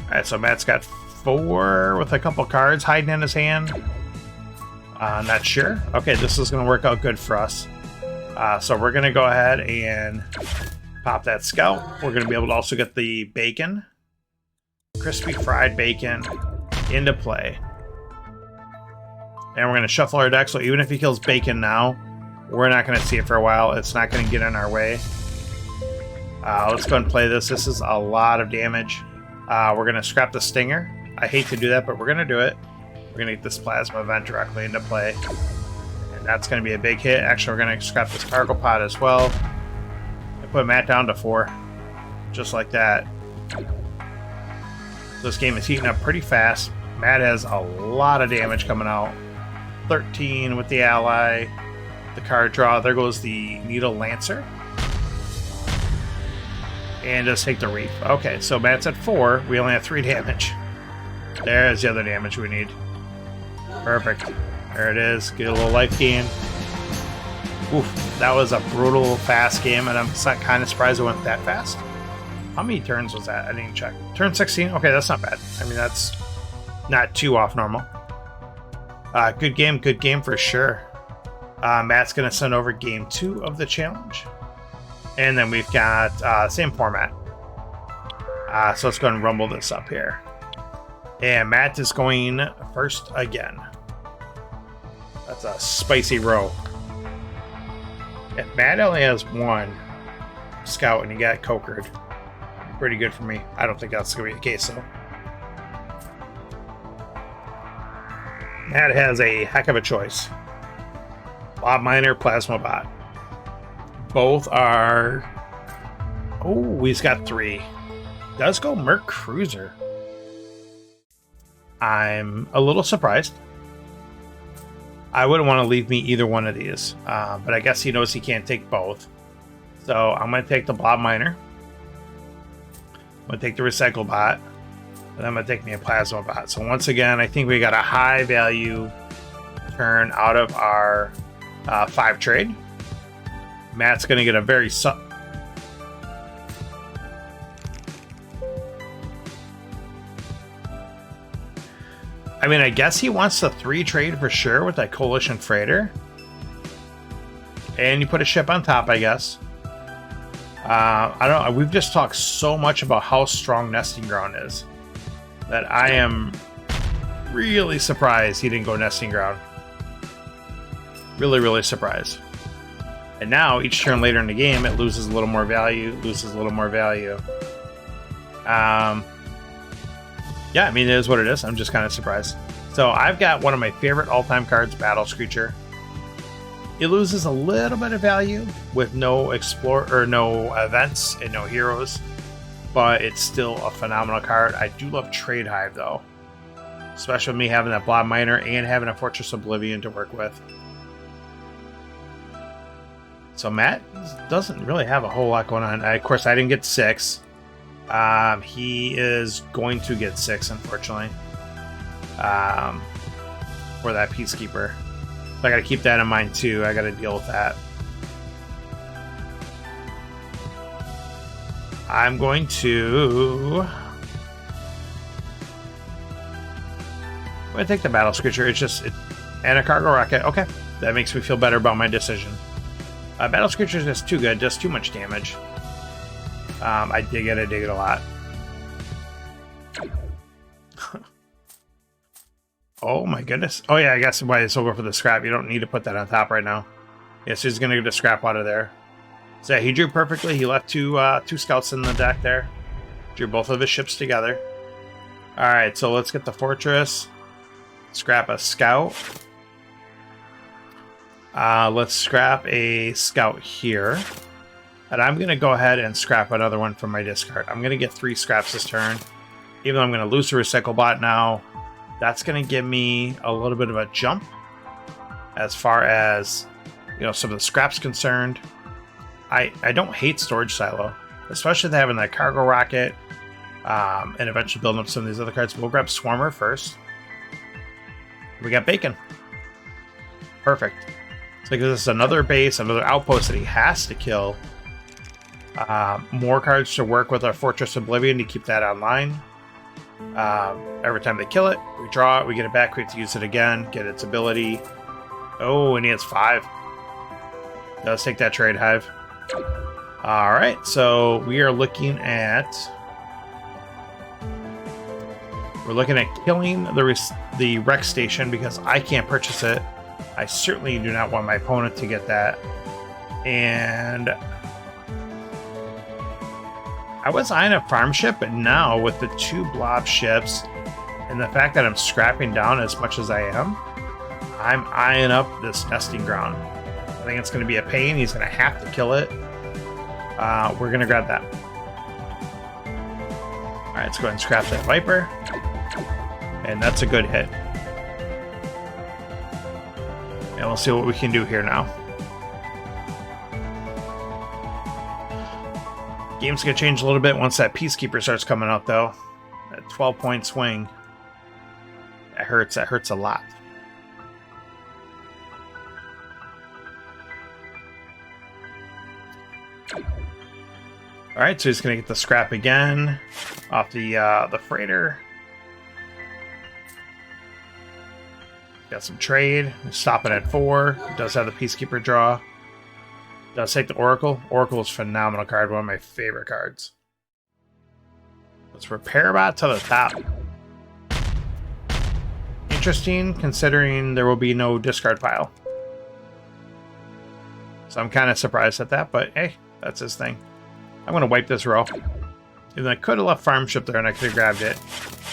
Alright, so Matt's got 4 with a couple cards hiding in his hand. Not sure. Okay, this is going to work out good for us. So we're going to go ahead and pop that Scout. We're going to be able to also get the bacon. Crispy fried bacon into play. And we're going to shuffle our deck, so even if he kills bacon now, we're not going to see it for a while. It's not going to get in our way. Let's go and play this. This is a lot of damage. We're going to scrap the Stinger. I hate to do that, but we're going to do it. We're going to get this Plasma Event directly into play. And that's going to be a big hit. Actually, we're going to scrap this Cargo Pod as well. And put Matt down to 4. Just like that. This game is heating up pretty fast. Matt has a lot of damage coming out. 13 with the ally. The card draw. There goes the Needle Lancer. And just take the Reef. Okay, so Matt's at 4. We only have 3 damage. There's the other damage we need. Perfect. There it is. Get a little life gain. Oof, that was a brutal fast game, and I'm kind of surprised it went that fast. How many turns was that? I didn't check. Turn 16? Okay, that's not bad. I mean, that's not too off normal. Good game for sure. Matt's going to send over game 2 of the challenge. And then we've got same format. So let's go and rumble this up here. And Matt is going first again. That's a spicy row. If Matt only has 1 Scout and he got Cokered, pretty good for me. I don't think that's going to be the case, though. Matt has a heck of a choice. Blob Miner, Plasma Bot. Both are... Oh, he's got 3. Does go Merc Cruiser. I'm a little surprised. I wouldn't want to leave me either one of these. But I guess he knows he can't take both. So I'm going to take the Blob Miner. I'm going to take the Recycle Bot. And I'm going to take me a Plasma Bot. So once again, I think we got a high value turn out of our 5 trade. Matt's going to get a very... I mean, I guess he wants the 3 trade for sure with that Coalition Freighter. And you put a ship on top, I guess. I don't know. We've just talked so much about how strong Nesting Ground is that I am really surprised he didn't go Nesting Ground. Really, really surprised. And now, each turn later in the game, it loses a little more value, loses a little more value. Yeah, I mean, it is what it is. I'm just kind of surprised. So I've got one of my favorite all-time cards, Battle Screecher. It loses a little bit of value with no no events and no heroes, but it's still a phenomenal card. I do love Trade Hive though, especially with me having that Blob Miner and having a Fortress Oblivion to work with. So Matt doesn't really have a whole lot going on. Of course, I didn't get 6. He is going to get 6, unfortunately. For that Peacekeeper. So I gotta keep that in mind too. I gotta deal with that. I'm going to take the Battle Screecher. And a cargo rocket. Okay, that makes me feel better about my decision. Battle Screecher is just too good, just too much damage. I dig it a lot. Oh my goodness. Oh yeah, I guess why it's over for the scrap. You don't need to put that on top right now. Yes, he's gonna get the scrap out of there. So yeah, he drew perfectly. He left two scouts in the deck there. Drew both of his ships together. Alright, so let's get the fortress. Scrap a scout. Let's scrap a scout here. And I'm going to go ahead and scrap another one from my discard. I'm going to get 3 scraps this turn. Even though I'm going to lose the recycle bot now, that's going to give me a little bit of a jump as far as, you know, some of the scraps concerned. I don't hate storage silo, especially with having that cargo rocket and eventually building up some of these other cards. We'll grab Swarmer first. We got Bacon. Perfect. So it gives us another base, another outpost that he has to kill. More cards to work with our Fortress Oblivion to keep that online. Every time they kill it, we draw it, we get it back, we have to use it again, get its ability. Oh, and he has 5. Does take that trade, Hive. Alright, so we are looking at... We're looking at killing the Rec Station because I can't purchase it. I certainly do not want my opponent to get that. And I was eyeing a farm ship, but now with the 2 blob ships and the fact that I'm scrapping down as much as I am, I'm eyeing up this nesting ground. I think it's going to be a pain. He's going to have to kill it. We're going to grab that. All right, let's go ahead and scrap that Viper. And that's a good hit. And we'll see what we can do here now. Game's going to change a little bit once that Peacekeeper starts coming out, though. That 12-point swing. That hurts. That hurts a lot. Alright, so he's going to get the scrap again off the freighter. Got some trade. Stopping at 4. It does have the Peacekeeper draw. Does take the Oracle. Oracle is a phenomenal card. One of my favorite cards. Let's repair bot to the top. Interesting, considering there will be no discard pile. So I'm kind of surprised at that, but hey, that's his thing. I'm going to wipe this row. And I could have left farm ship there and I could have grabbed it.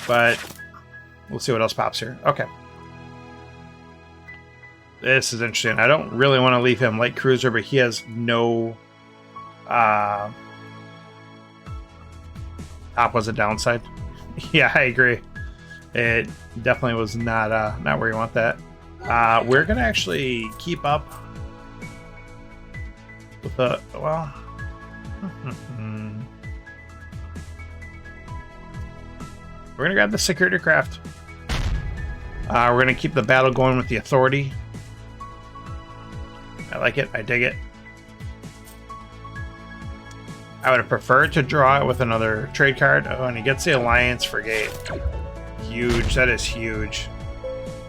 But we'll see what else pops here. Okay. This is interesting. I don't really want to leave him light cruiser, but he has no... top was a downside. Yeah, I agree. It definitely was not where you want that. We're going to actually keep up with the... Well... We're going to grab the security craft. We're going to keep the battle going with the authority. I like it. I dig it. I would have preferred to draw it with another trade card. Oh, and he gets the Alliance Frigate. Huge. That is huge.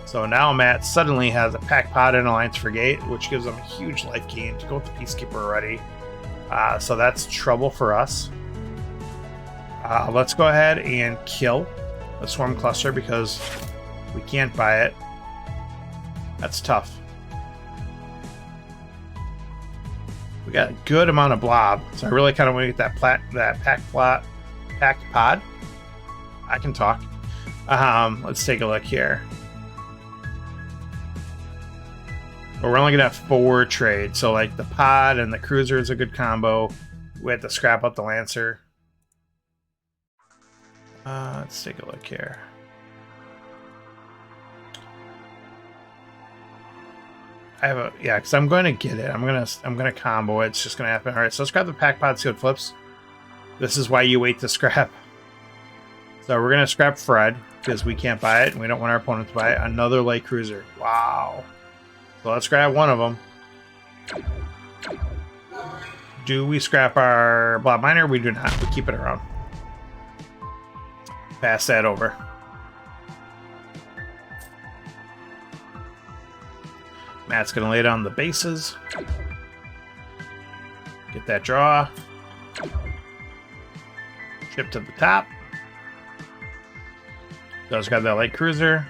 So now Matt suddenly has a Pack Pod and Alliance Frigate, which gives him a huge life gain to go with the Peacekeeper already. So that's trouble for us. Let's go ahead and kill the Swarm Cluster because we can't buy it. That's tough. We got a good amount of blob, so I really kind of want to get that packed pod. I can talk. Let's take a look here. But we're only gonna have 4 trades, so like the pod and the cruiser is a good combo. We have to scrap up the Lancer. Let's take a look here. I have a yeah, because I'm going to get it. I'm gonna combo it. It's just gonna happen. All right, so let's grab the pack pod. See what flips. This is why you wait to scrap. So we're going to scrap Fred, because we can't buy it, and we don't want our opponent to buy it. Another light cruiser. Wow. So let's grab one of them. Do we scrap our blob miner? We do not. We keep it around. Pass that over. Matt's going to lay down the bases. Get that draw. Ship to the top. Does grab that light cruiser.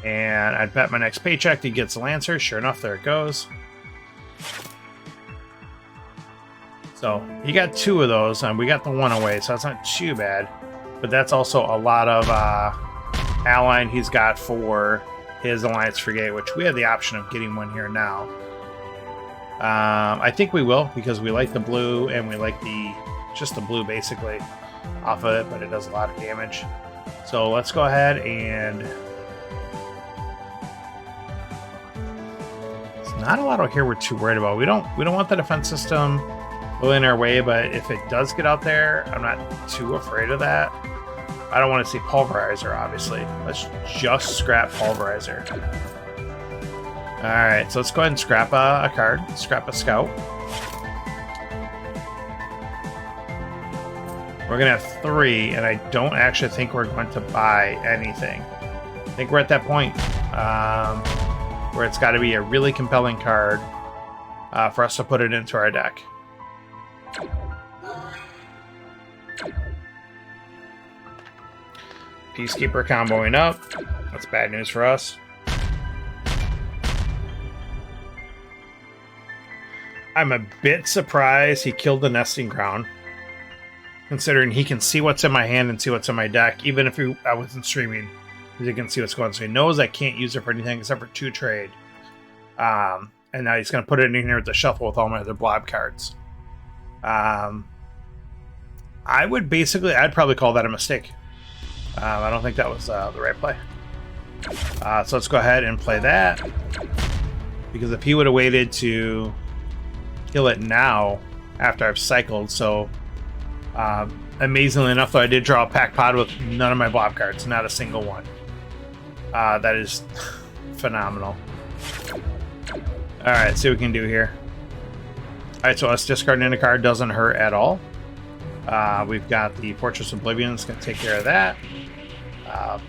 And I'd bet my next paycheck he gets a Lancer. Sure enough, there it goes. So he got 2 of those, and we got the 1 away, so that's not too bad. But that's also a lot of ally he's got for his Alliance Frigate, which we have the option of getting one here now. I think we will, because we like the blue, and we like just the blue basically off of it, but it does a lot of damage. So let's go ahead and... It's not a lot out here we're too worried about. We don't want the defense system really in our way, but if it does get out there, I'm not too afraid of that. I don't want to see Pulverizer, obviously. Let's just scrap Pulverizer. Alright, so let's go ahead and scrap a card. Scrap a Scout. We're going to have 3, and I don't actually think we're going to buy anything. I think we're at that point where it's got to be a really compelling card for us to put it into our deck. Peacekeeper comboing up. That's bad news for us. I'm a bit surprised he killed the Nesting Ground, considering he can see what's in my hand and see what's in my deck, even if I wasn't streaming. He can see what's going on, so he knows I can't use it for anything except for 2 trade. And now he's going to put it in here with the shuffle with all my other blob cards. I'd probably call that a mistake. I don't think that was the right play. So let's go ahead and play that. Because if he would have waited to kill it now, after I've cycled, so amazingly enough, though, I did draw a pack pod with none of my blob cards, not a single one. That is phenomenal. Alright, see what we can do here. Alright, so us discarding a card doesn't hurt at all. We've got the Fortress of Oblivion that's going to take care of that.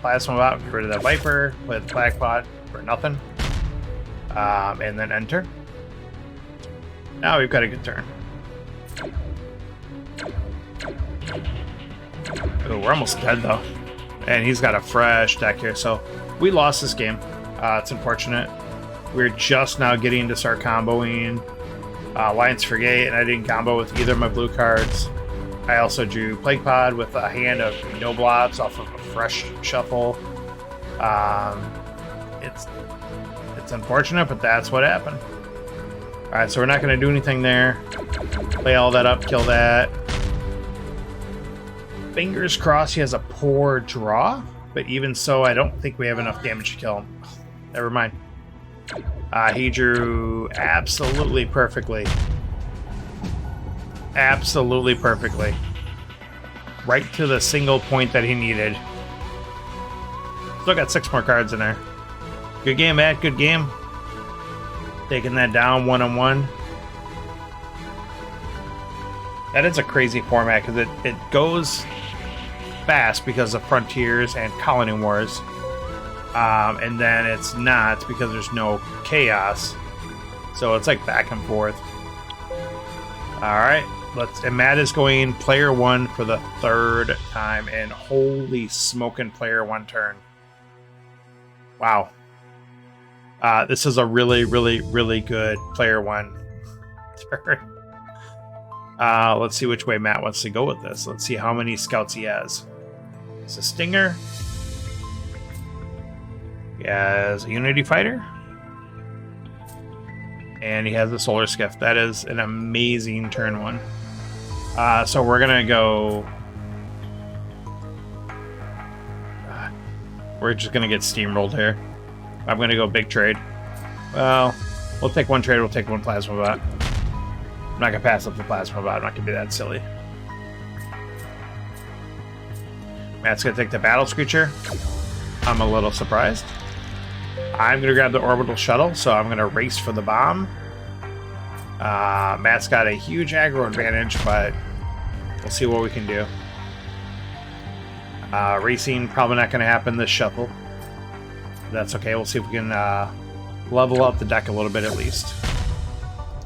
Plasma Bot, get rid of that Viper, play the Flag Pod for nothing. And then enter. Now we've got a good turn. Oh, we're almost dead though. And he's got a fresh deck here, so we lost this game. It's unfortunate. We're just now getting to start comboing Alliance Frigate, and I didn't combo with either of my blue cards. I also drew Plague Pod with a hand of no blobs off of a fresh shuffle. It's unfortunate, but that's what happened. Alright, so we're not going to do anything there. Play all that up, kill that. Fingers crossed he has a poor draw, but even so, I don't think we have enough damage to kill him. Never mind. He drew absolutely perfectly. Absolutely perfectly. Right to the single point that he needed. Still got 6 more cards in there. Good game, Matt. Good game. Taking that down 1-on-1. That is a crazy format because it goes fast because of Frontiers and Colony Wars. And then it's not because there's no chaos. So it's like back and forth. Alright. And Matt is going player 1 for the 3rd time, and holy smoking player 1 turn. Wow. This is a really, really, really good player 1 turn. Let's see which way Matt wants to go with this. Let's see how many scouts he has. It's a Stinger. He has a Unity Fighter. And he has a Solar Skiff. That is an amazing turn 1. So we're going to go... we're just going to get steamrolled here. I'm going to go big trade. Well, we'll take 1 trade. We'll take 1 Plasma Bot. I'm not going to pass up the Plasma Bot. I'm not going to be that silly. Matt's going to take the Battle Screecher. I'm a little surprised. I'm going to grab the Orbital Shuttle, so I'm going to race for the bomb. Matt's got a huge aggro advantage, but we'll see what we can do. Racing, probably not going to happen this shuffle. That's okay. We'll see if we can level up the deck a little bit at least.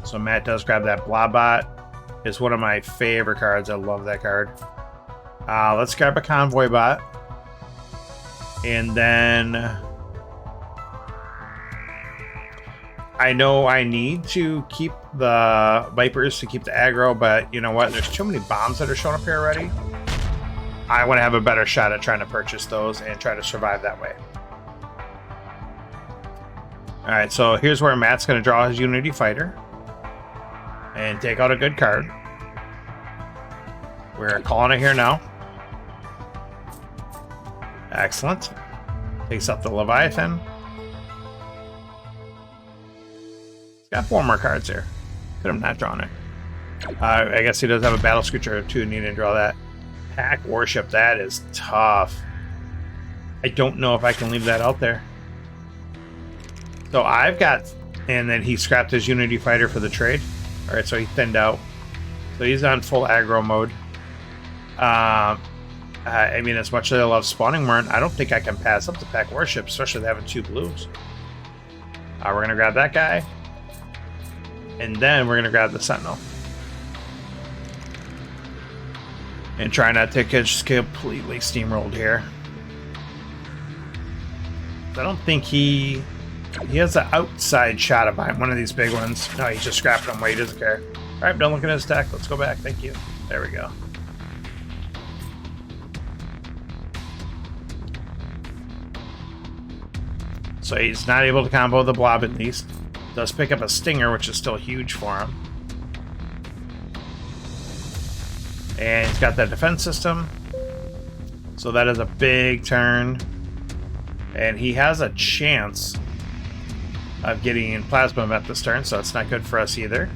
So Matt does grab that Blobbot. It's one of my favorite cards. I love that card. Let's grab a Convoy Bot. And then I know I need to keep the Vipers to keep the aggro, but you know what? There's too many bombs that are showing up here already. I want to have a better shot at trying to purchase those and try to survive that way. Alright, so here's where Matt's going to draw his Unity Fighter and take out a good card. We're calling it here now. Excellent. Takes up the Leviathan. He's got 4 more cards here. Could have not drawn it. I guess he does have a Battle Screecher too. Need to draw that. Pack Warship. That is tough. I don't know if I can leave that out there. So I've got... And then he scrapped his Unity Fighter for the trade. Alright, so he thinned out. So he's on full aggro mode. I mean, as much as I love Spawning Mern, I don't think I can pass up the Pack Warship, especially with having 2 blues. We're going to grab that guy. And then we're going to grab the Sentinel. And try not to get just completely steamrolled here. I don't think he has an outside shot of buying one of these big ones. No, he's just scrapping them away. He doesn't care. All right, done looking at his deck. Let's go back. Thank you. There we go. So he's not able to combo the Blob at least. Does pick up a Stinger, which is still huge for him. And he's got that defense system. So that is a big turn. And he has a chance of getting Plasma Event this turn, so it's not good for us either.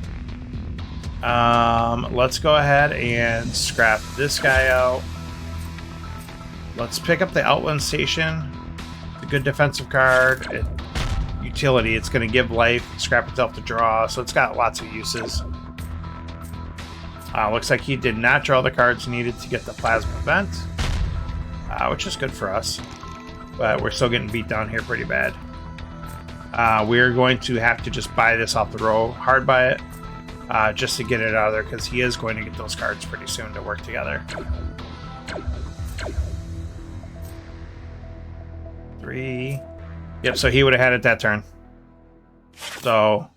Let's go ahead and scrap this guy out. Let's pick up the Outland Station. It's a good defensive card. Utility, it's going to give life, scrap itself to draw, so it's got lots of uses. Looks like he did not draw the cards needed to get the Plasma Event, which is good for us. But we're still getting beat down here pretty bad. We're going to have to just buy this off the row, hard buy it, just to get it out of there, because he is going to get those cards pretty soon to work together. 3. Yep, so he would have had it that turn. So,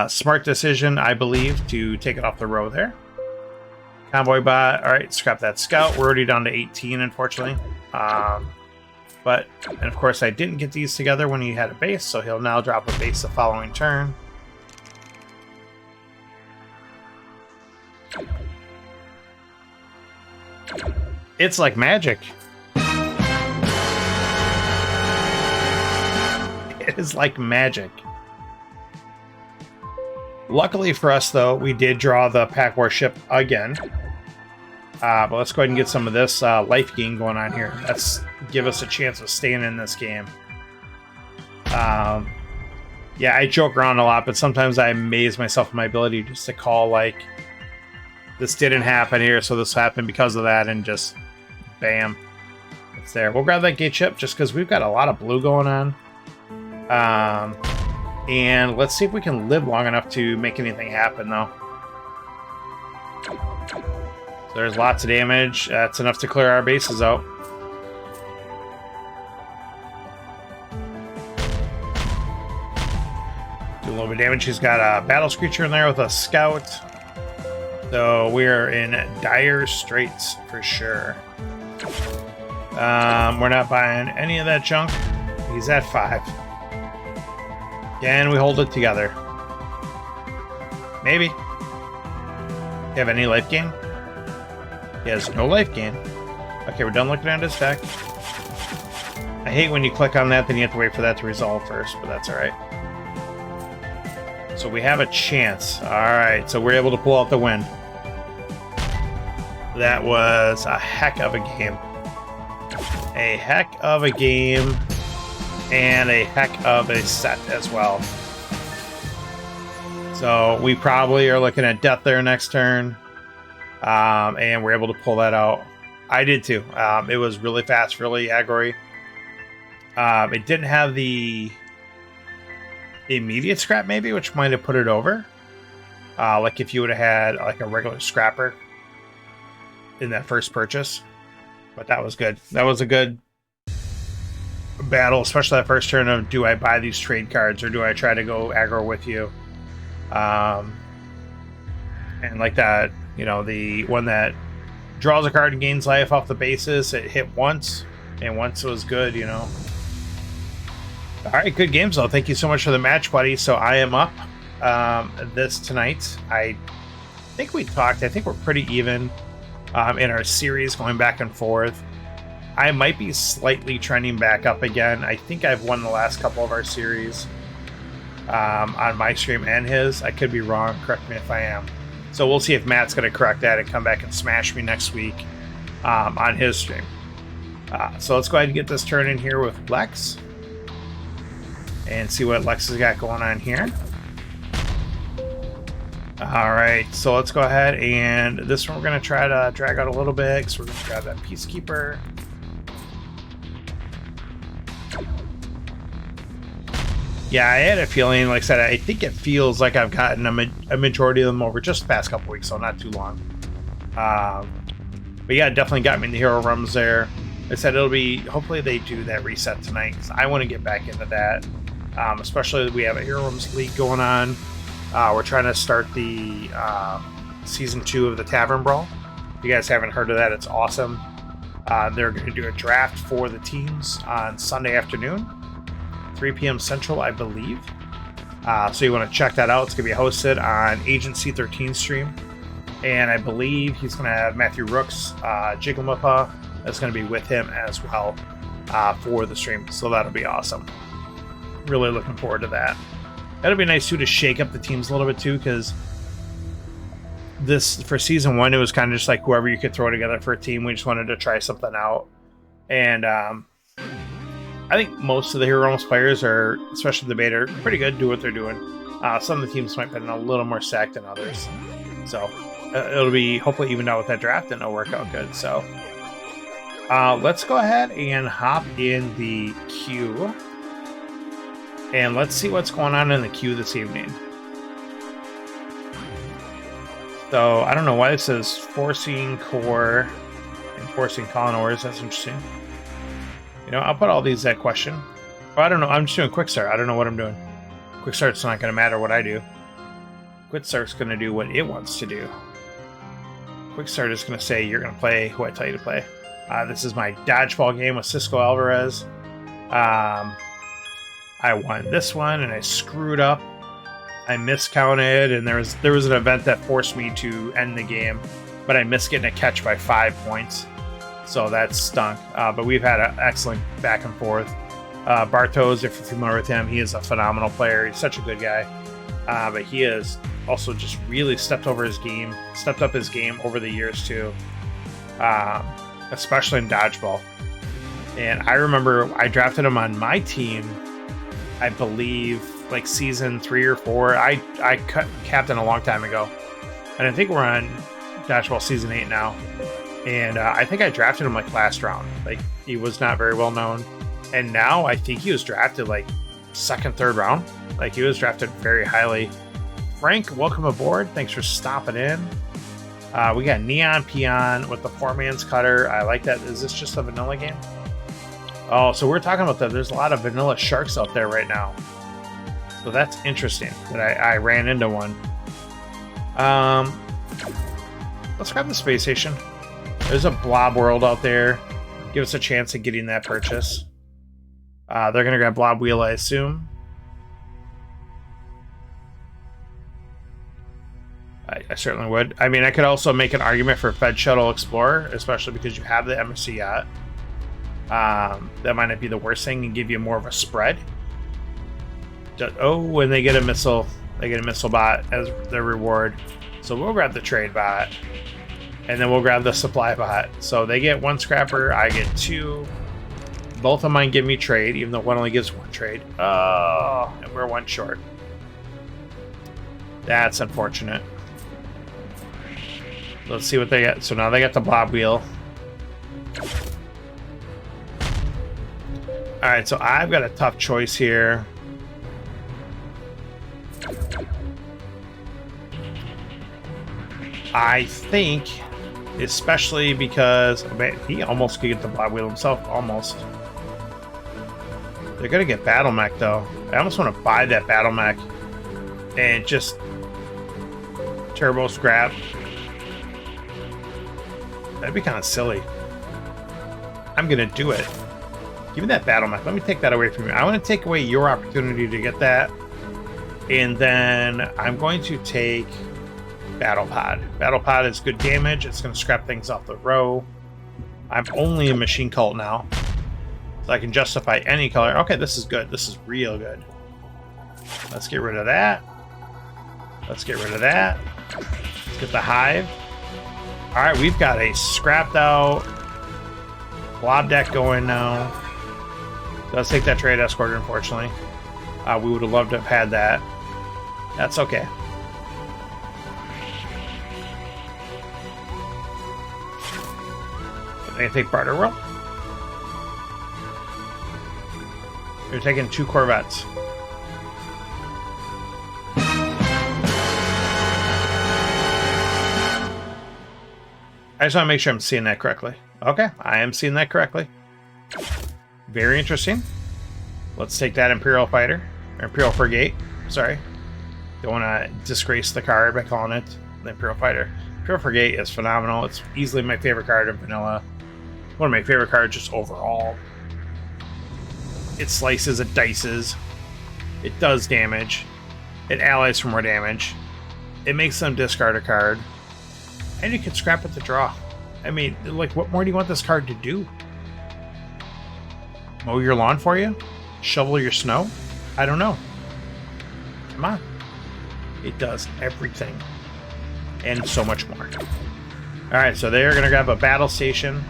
smart decision, I believe, to take it off the row there. Convoy Bot, alright, scrap that Scout. We're already down to 18, unfortunately. And of course, I didn't get these together when he had a base, so he'll now drop a base the following turn. It's like magic. It is like magic. Luckily for us, though, we did draw the Pack Warship again. But let's go ahead and get some of this life gain going on here. Let's give us a chance of staying in this game. Yeah, I joke around a lot, but sometimes I amaze myself in my ability just to call, like, this didn't happen here, so this happened because of that, and just bam. It's there. We'll grab that gate chip just because we've got a lot of blue going on. And let's see if we can live long enough to make anything happen, though. So there's lots of damage. That's enough to clear our bases out. Do a little bit of damage. He's got a Battle Screecher in there with a Scout. So we're in dire straits for sure. We're not buying any of that junk. He's at 5. Can we hold it together? Maybe. Do you have any life gain? He has no life gain. Okay, we're done looking at his deck. I hate when you click on that, then you have to wait for that to resolve first, but that's alright. So we have a chance. Alright, so we're able to pull out the win. That was a heck of a game. a heck of a game and a heck of a set as well. So we probably are looking at death there next turn, and we're able to pull that out. I did too. It was really fast, really aggro. It didn't have the immediate scrap maybe, which might have put it over. Like if you would have had like a regular scrapper in that first purchase. But that was good. That was a good battle, especially that first turn of, do I buy these trade cards or do I try to go aggro with you? And like that, you know, the one that draws a card and gains life off the basis, it hit once, and once was good, you know. All right, good games though. Thank you so much for the match, buddy. So I am up this tonight. I think we talked. I think we're pretty even in our series, going back and forth. I might be slightly trending back up again. I think I've won the last couple of our series on my stream and his. I could be wrong. Correct me if I am. So we'll see if Matt's going to correct that and come back and smash me next week on his stream. So let's go ahead and get this turn in here with Lex and see what Lex has got going on here. All right, so let's go ahead, and this one we're going to try to drag out a little bit, so we're going to grab that Peacekeeper. Yeah, I had a feeling, like I said, I think it feels like I've gotten a majority of them over just the past couple weeks, so not too long. But yeah, it definitely got me in the hero rooms there. I said it'll be, hopefully they do that reset tonight, because I want to get back into that. Especially we have a hero rooms league going on. We're trying to start the season 2 of the Tavern Brawl. If you guys haven't heard of that, it's awesome. They're going to do a draft for the teams on Sunday afternoon, 3 p.m. Central, I believe. So you want to check that out. It's going to be hosted on Agent C13 stream. And I believe he's going to have Matthew Rooks, Jigglypuff, that's going to be with him as well for the stream. So that'll be awesome. Really looking forward to that. That'll be nice too to shake up the teams a little bit too, because this for season 1 it was kind of just like whoever you could throw together for a team. We just wanted to try something out, and I think most of the Hero Realms players are, especially the beta, are pretty good. Do what they're doing. Some of the teams might be a little more stacked than others, so it'll be hopefully evened out with that draft, and it'll work out good. So let's go ahead and hop in the queue. And let's see what's going on in the queue this evening. So, I don't know why it says forcing core and forcing colonors. That's interesting. You know, I'll put all these at question. Oh, I don't know. I'm just doing quick start. I don't know what I'm doing. Quick start's not going to matter what I do. Quick start's going to do what it wants to do. Quick start is going to say, you're going to play who I tell you to play. This is my dodgeball game with Cisco Alvarez. I won this one, and I screwed up. I miscounted, and there was an event that forced me to end the game, but I missed getting a catch by 5 points, so that stunk. But we've had an excellent back and forth. Bartos, if you're familiar with him, he is a phenomenal player. He's such a good guy, but he has also just really stepped up his game over the years too, especially in dodgeball. And I remember I drafted him on my team, I believe, like season 3 or 4. I cut captain a long time ago, and I think we're on Dodgeball season 8 now. And I think I drafted him like last round. Like, he was not very well known, and now I think he was drafted like 2nd, 3rd round. Like, he was drafted very highly. Frank, welcome aboard. Thanks for stopping in. We got Neon Peon with the poor man's cutter. I like that. Is this just a vanilla game? Oh, so we're talking about that. There's a lot of vanilla sharks out there right now. So that's interesting that I ran into one. Let's grab the space station. There's a blob world out there. Give us a chance at getting that purchase. They're going to grab blob wheel, I assume. I certainly would. I mean, I could also make an argument for Fed Shuttle Explorer, especially because you have the MSC yacht. That might not be the worst thing and give you more of a spread. Oh, when they get a missile, they get a missile bot as their reward. So we'll grab the trade bot, and then we'll grab the supply bot. So they get 1 scrapper, I get 2. Both of mine give me trade, even though one only gives one trade. Oh, and we're one short. That's unfortunate. Let's see what they get. So now they got the blob wheel. Alright, so I've got a tough choice here. I think, especially because he almost could get the blob wheel himself. Almost. They're gonna get battle mech though. I almost want to buy that battle mech and just turbo scrap. That'd be kind of silly. I'm gonna do it. Give me that battle mech. Let me take that away from you. I want to take away your opportunity to get that, and then I'm going to take battle pod. Battle pod is good damage. It's going to scrap things off the row. I'm only a machine cult now, so I can justify any color. Okay, this is good. This is real good. Let's get rid of that. Let's get rid of that. Let's get the hive. All right, we've got a scrapped out blob deck going now. Let's take that trade escort, unfortunately. We would have loved to have had that. That's okay. I'm going to take barter roll. You're taking 2 Corvettes. I just want to make sure I'm seeing that correctly. Okay, I am seeing that correctly. Very interesting. Let's take that Imperial Fighter. Or Imperial Frigate. Sorry. Don't want to disgrace the card by calling it the Imperial Fighter. Imperial Frigate is phenomenal. It's easily my favorite card in vanilla. One of my favorite cards just overall. It slices, it dices. It does damage. It allies for more damage. It makes them discard a card. And you can scrap it to draw. I mean, like, what more do you want this card to do? Mow your lawn for you? Shovel your snow? I don't know. Come on. It does everything. And so much more. Alright, so they're going to grab a battle station.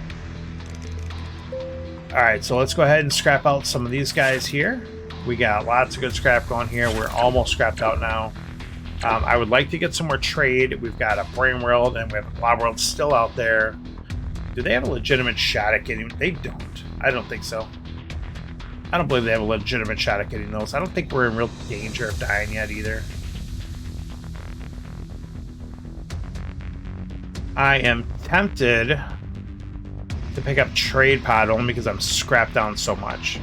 Alright, so let's go ahead and scrap out some of these guys here. We got lots of good scrap going here. We're almost scrapped out now. I would like to get some more trade. We've got a Brain World and we have a Blob World still out there. Do they have a legitimate shot at getting... They don't. I don't think so. I don't believe they have a legitimate shot at getting those. I don't think we're in real danger of dying yet either. I am tempted to pick up Trade Pod only because I'm scrapped down so much.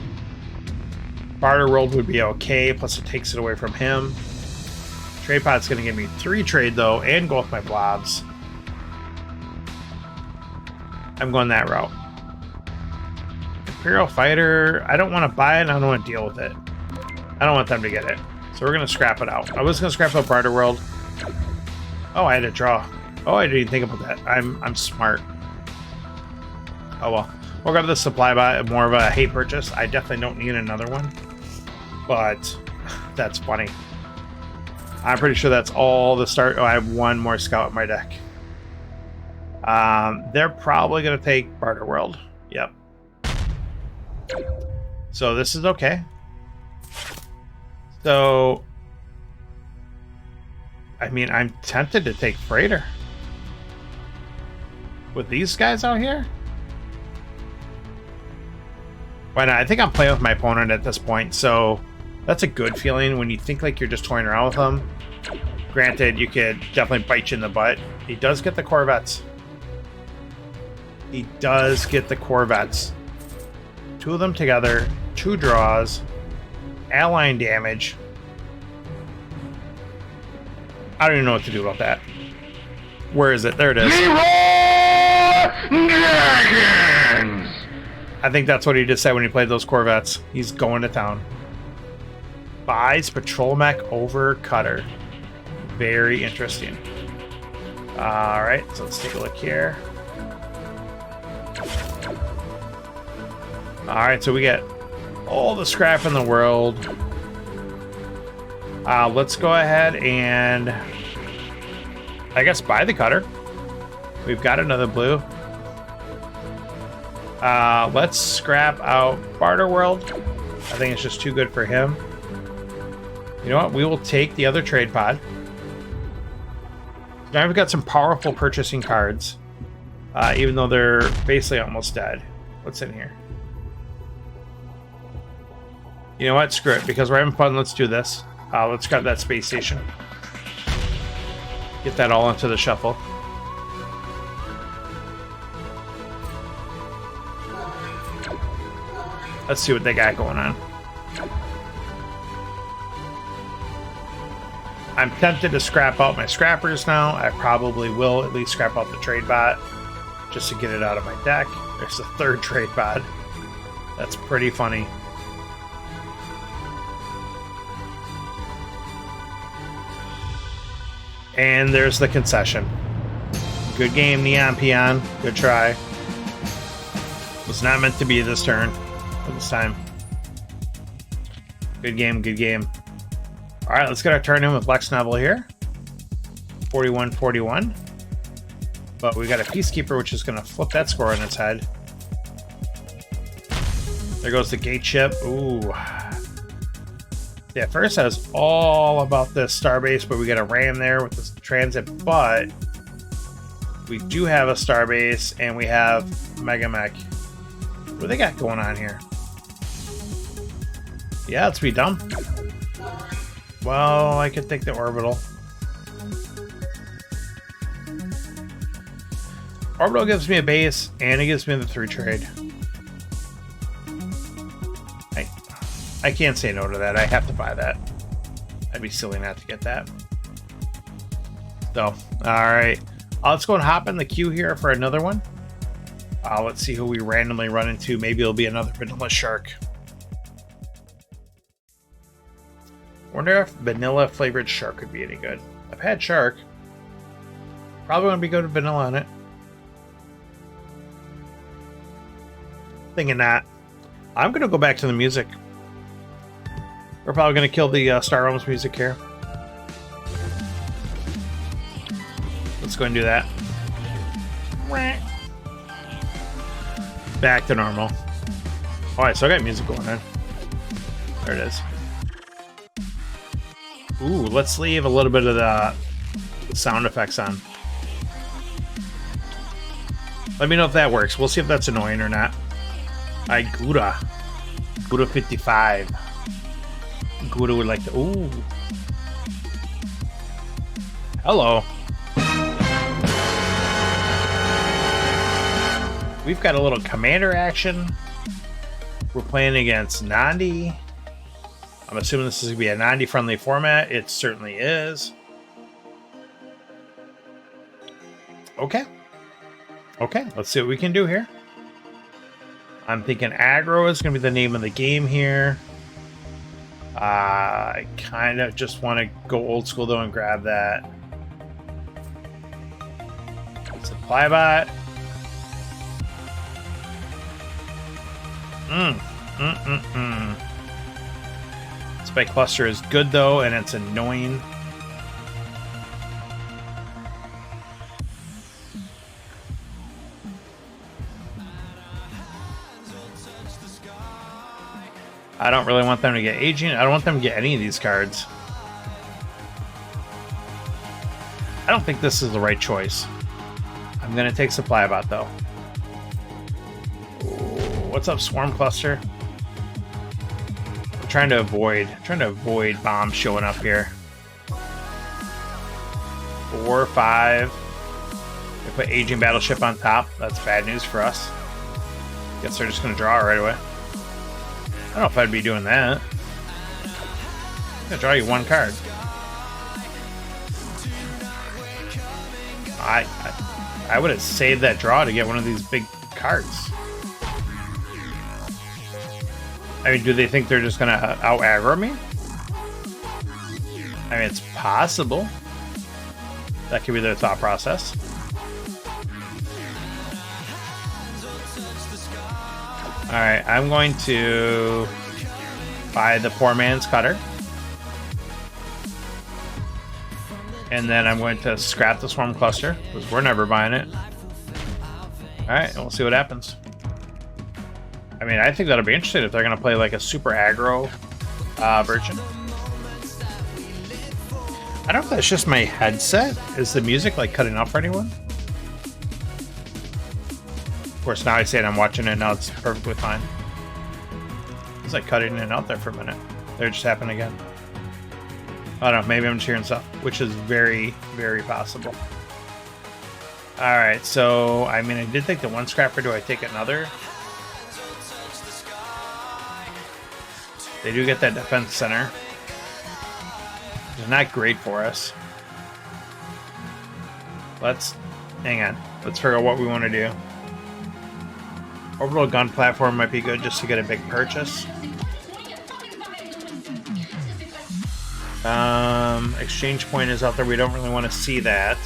Barter World would be okay, plus it takes it away from him. Trade Pod's going to give me 3 trade though, and go with my blobs. I'm going that route. Imperial Fighter, I don't want to buy it, and I don't want to deal with it. I don't want them to get it. So we're going to scrap it out. I was going to scrap out Barter World. Oh, I had to draw. Oh, I didn't even think about that. I'm smart. Oh well. We'll grab the supply buy, more of a hate purchase. I definitely don't need another one. But that's funny. I'm pretty sure that's all the start. Oh, I have one more scout in my deck. They're probably going to take Barter World. Yep. So this is okay. So, I mean, I'm tempted to take Freighter. With these guys out here? Why not? I think I'm playing with my opponent at this point, so that's a good feeling when you think like you're just toying around with them. Granted, you could definitely bite you in the butt. He does get the Corvettes. He does get the Corvettes. 2 of them together, 2 draws, allying damage. I don't even know what to do about that. Where is it? There it is. I think that's what he just said when he played those Corvettes. He's going to town. Buys Patrol Mech over Cutter. Very interesting. Alright, so let's take a look here. Alright, so we get all the scrap in the world. Let's go ahead and I guess buy the Cutter. We've got another blue. Let's scrap out Barter World. I think it's just too good for him. You know what? We will take the other trade pod. Now we've got some powerful purchasing cards, even though they're basically almost dead. What's in here? You know what? Screw it. Because we're having fun, let's do this. Let's grab that space station. Get that all into the shuffle. Let's see what they got going on. I'm tempted to scrap out my scrappers now. I probably will at least scrap out the trade bot just to get it out of my deck. There's the third trade bot. That's pretty funny. And there's the concession. Good game, Neon Peon. Good try. Was not meant to be this turn. This time. Good game, good game. Alright, let's get our turn in with Lex Neville here. 41-41. But we got a Peacekeeper, which is going to flip that score on its head. There goes the gate ship. Ooh. Yeah, first I was all about this starbase, but we got a ram there with this transit. But we do have a starbase, and we have Mega Mech. What do they got going on here? Yeah, let's be dumb. Well, I could take the orbital. Orbital gives me a base, and it gives me the 3 trade. I can't say no to that. I have to buy that. I'd be silly not to get that. So, alright. Let's go and hop in the queue here for another one. Let's see who we randomly run into. Maybe it'll be another vanilla shark. Wonder if vanilla flavored shark would be any good. I've had shark. Probably want to be good with vanilla on it. Thinking that. I'm going to go back to the music. We're probably going to kill the Star Realms music here. Let's go and do that. Back to normal. Oh, I still got music going on. There it is. Ooh, let's leave a little bit of the sound effects on. Let me know if that works. We'll see if that's annoying or not. Gouda 55. Gouda would like to. Ooh. Hello. We've got a little commander action. We're playing against Nandi. I'm assuming this is going to be a Nandi-friendly format. It certainly is. Okay. Okay, let's see what we can do here. I'm thinking aggro is going to be the name of the game here. I kind of just want to go old school, though, and grab that supply bot. Spike cluster is good, though, and it's annoying. I don't really want them to get aging. I don't want them to get any of these cards. I don't think this is the right choice. I'm going to take Supply Bot, though. Ooh, what's up, Swarm Cluster? I'm trying to avoid bombs showing up here. 4 or 5. We put Aging Battleship on top. That's bad news for us. Guess they're just going to draw it right away. I don't know if I'd be doing that. I'm gonna draw you 1 card. I would have saved that draw to get one of these big cards. I mean, do they think they're just gonna out-aggro me? I mean, it's possible. That could be their thought process. Alright, I'm going to buy the Poor Man's Cutter. And then I'm going to scrap the Swarm Cluster, because we're never buying it. Alright, and we'll see what happens. I mean, I think that'll be interesting if they're going to play like a super aggro version. I don't know if that's just my headset. Is the music like cutting off for anyone? Of course, now I say it, I'm watching it, now it's perfectly fine. It's like cutting in and out there for a minute. There it just happened again. I don't know, maybe I'm just hearing stuff, which is very, very possible. Alright, so, I mean, I did take the one scrapper. Do I take another? They do get that defense center, which is not great for us. Hang on. Let's figure out what we want to do. Orbital gun platform might be good just to get a big purchase. Exchange point is out there. We don't really want to see that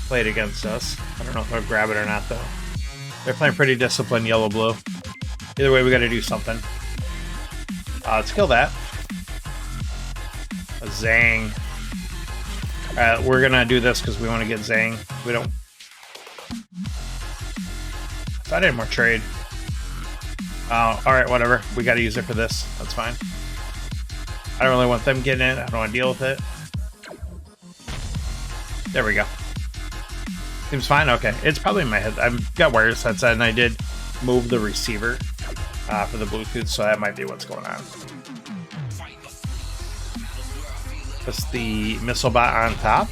played against us. I don't know if I'll grab it or not, though. They're playing pretty disciplined yellow-blue. Either way, we got to do something. Let's kill that. A Zang. We're going to do this because we want to get Zang. We don't... I did more trade. Alright, whatever. We got to use it for this. That's fine. I don't really want them getting it. I don't want to deal with it. There we go. Seems fine? Okay. It's probably in my head. I've got wireless headset, and I did move the receiver for the Bluetooth, so that might be what's going on. That's the missile bot on top.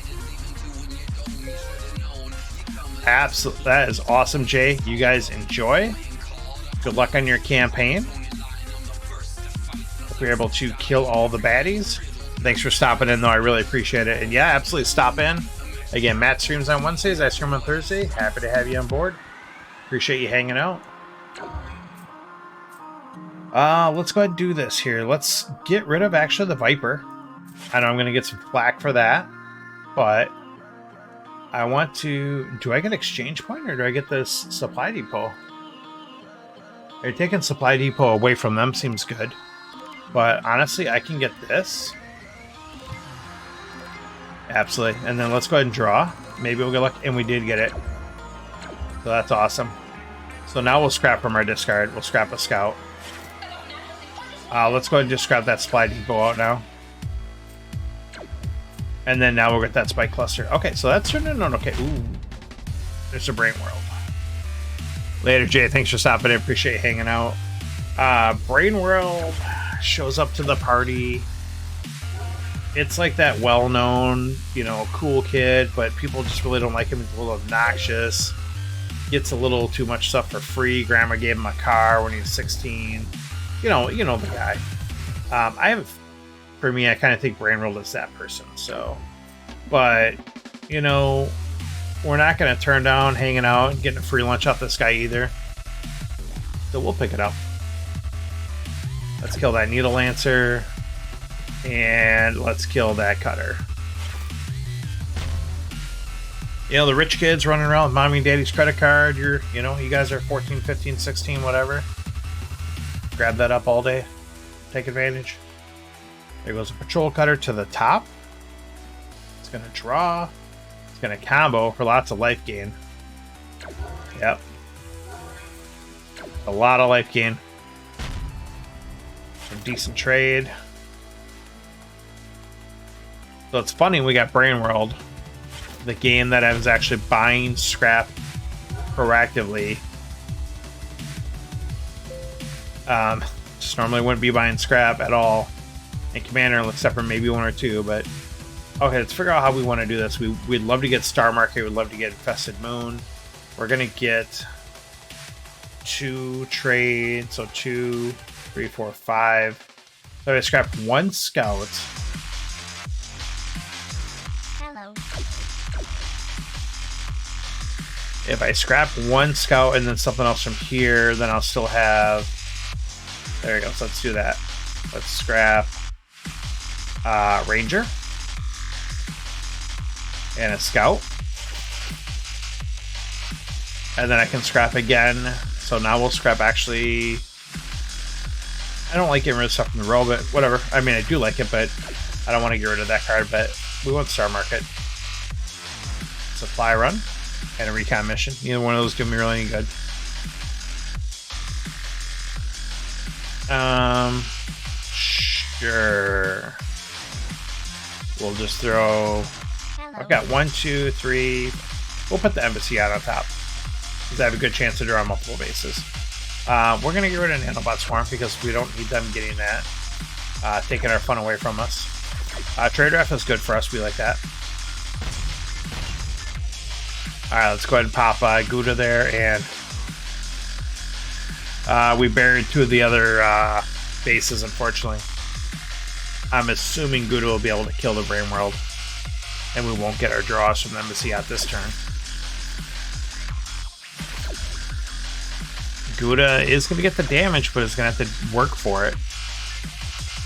Absolutely. That is awesome, Jay. You guys enjoy. Good luck on your campaign. Hope you're able to kill all the baddies. Thanks for stopping in, though. I really appreciate it. And yeah, absolutely stop in. Again, Matt streams on Wednesdays. I stream on Thursday. Happy to have you on board. Appreciate you hanging out. Let's go ahead and do this here. Let's get rid of actually the Viper. I know I'm going to get some flack for that, but I want to... Do I get exchange point or do I get this supply depot? They're taking supply depot away from them. Seems good. But honestly, I can get this. Absolutely. And then let's go ahead and draw. Maybe we'll get lucky. And we did get it. So that's awesome. So now we'll scrap from our discard. We'll scrap a scout. Let's go ahead and just scrap that supply depot out now. And then now we'll get that spike cluster. Okay, so that's turning on okay. Ooh. There's a brain world. Later, Jay. Thanks for stopping in. Appreciate you hanging out. Brain world shows up to the party. It's like that well-known, you know, cool kid, but people just really don't like him. He's a little obnoxious. Gets a little too much stuff for free. Grandma gave him a car when he was 16. You know the guy. For me, I kind of think Brainworld is that person. So, but you know, we're not going to turn down hanging out and getting a free lunch off this guy either. So we'll pick it up. Let's kill that Needle Lancer, and let's kill that Cutter. You know, the rich kids running around with mommy and daddy's credit card. You guys are 14, 15, 16, whatever. Grab that up all day. Take advantage. There goes a patrol cutter to the top. It's going to draw. It's going to combo for lots of life gain. Yep. A lot of life gain. Some decent trade. So it's funny, we got Brain World, the game that I was actually buying scrap proactively. Just normally wouldn't be buying scrap at all in Commander, except for maybe one or two. But okay, let's figure out how we want to do this. We'd love to get Star Market. We'd love to get Infested Moon. We're gonna get 2 trades, so 2, 3, 4, 5. So I scrapped 1 scout. Hello. If I scrap 1 scout and then something else from here, then I'll still have... There we go. So let's do that. Let's scrap Ranger and a scout. And then I can scrap again. So now we'll scrap actually... I don't like getting rid of stuff from the row, but whatever. I mean, I do like it, but I don't want to get rid of that card, but we want Star Market. Supply run and a recon mission. Neither one of those do me really any good. Sure. We'll just throw... I've got 1, 2, 3... We'll put the embassy out on top, because I have a good chance to draw multiple bases. We're going to get rid of Nanobot Swarm, because we don't need them getting that. Taking our fun away from us. Trade draft is good for us. We like that. Alright, let's go ahead and pop Gouda there, and we buried 2 of the other bases, unfortunately. I'm assuming Gouda will be able to kill the Brain World, and we won't get our draws from the embassy out this turn. Gouda is going to get the damage, but it's going to have to work for it.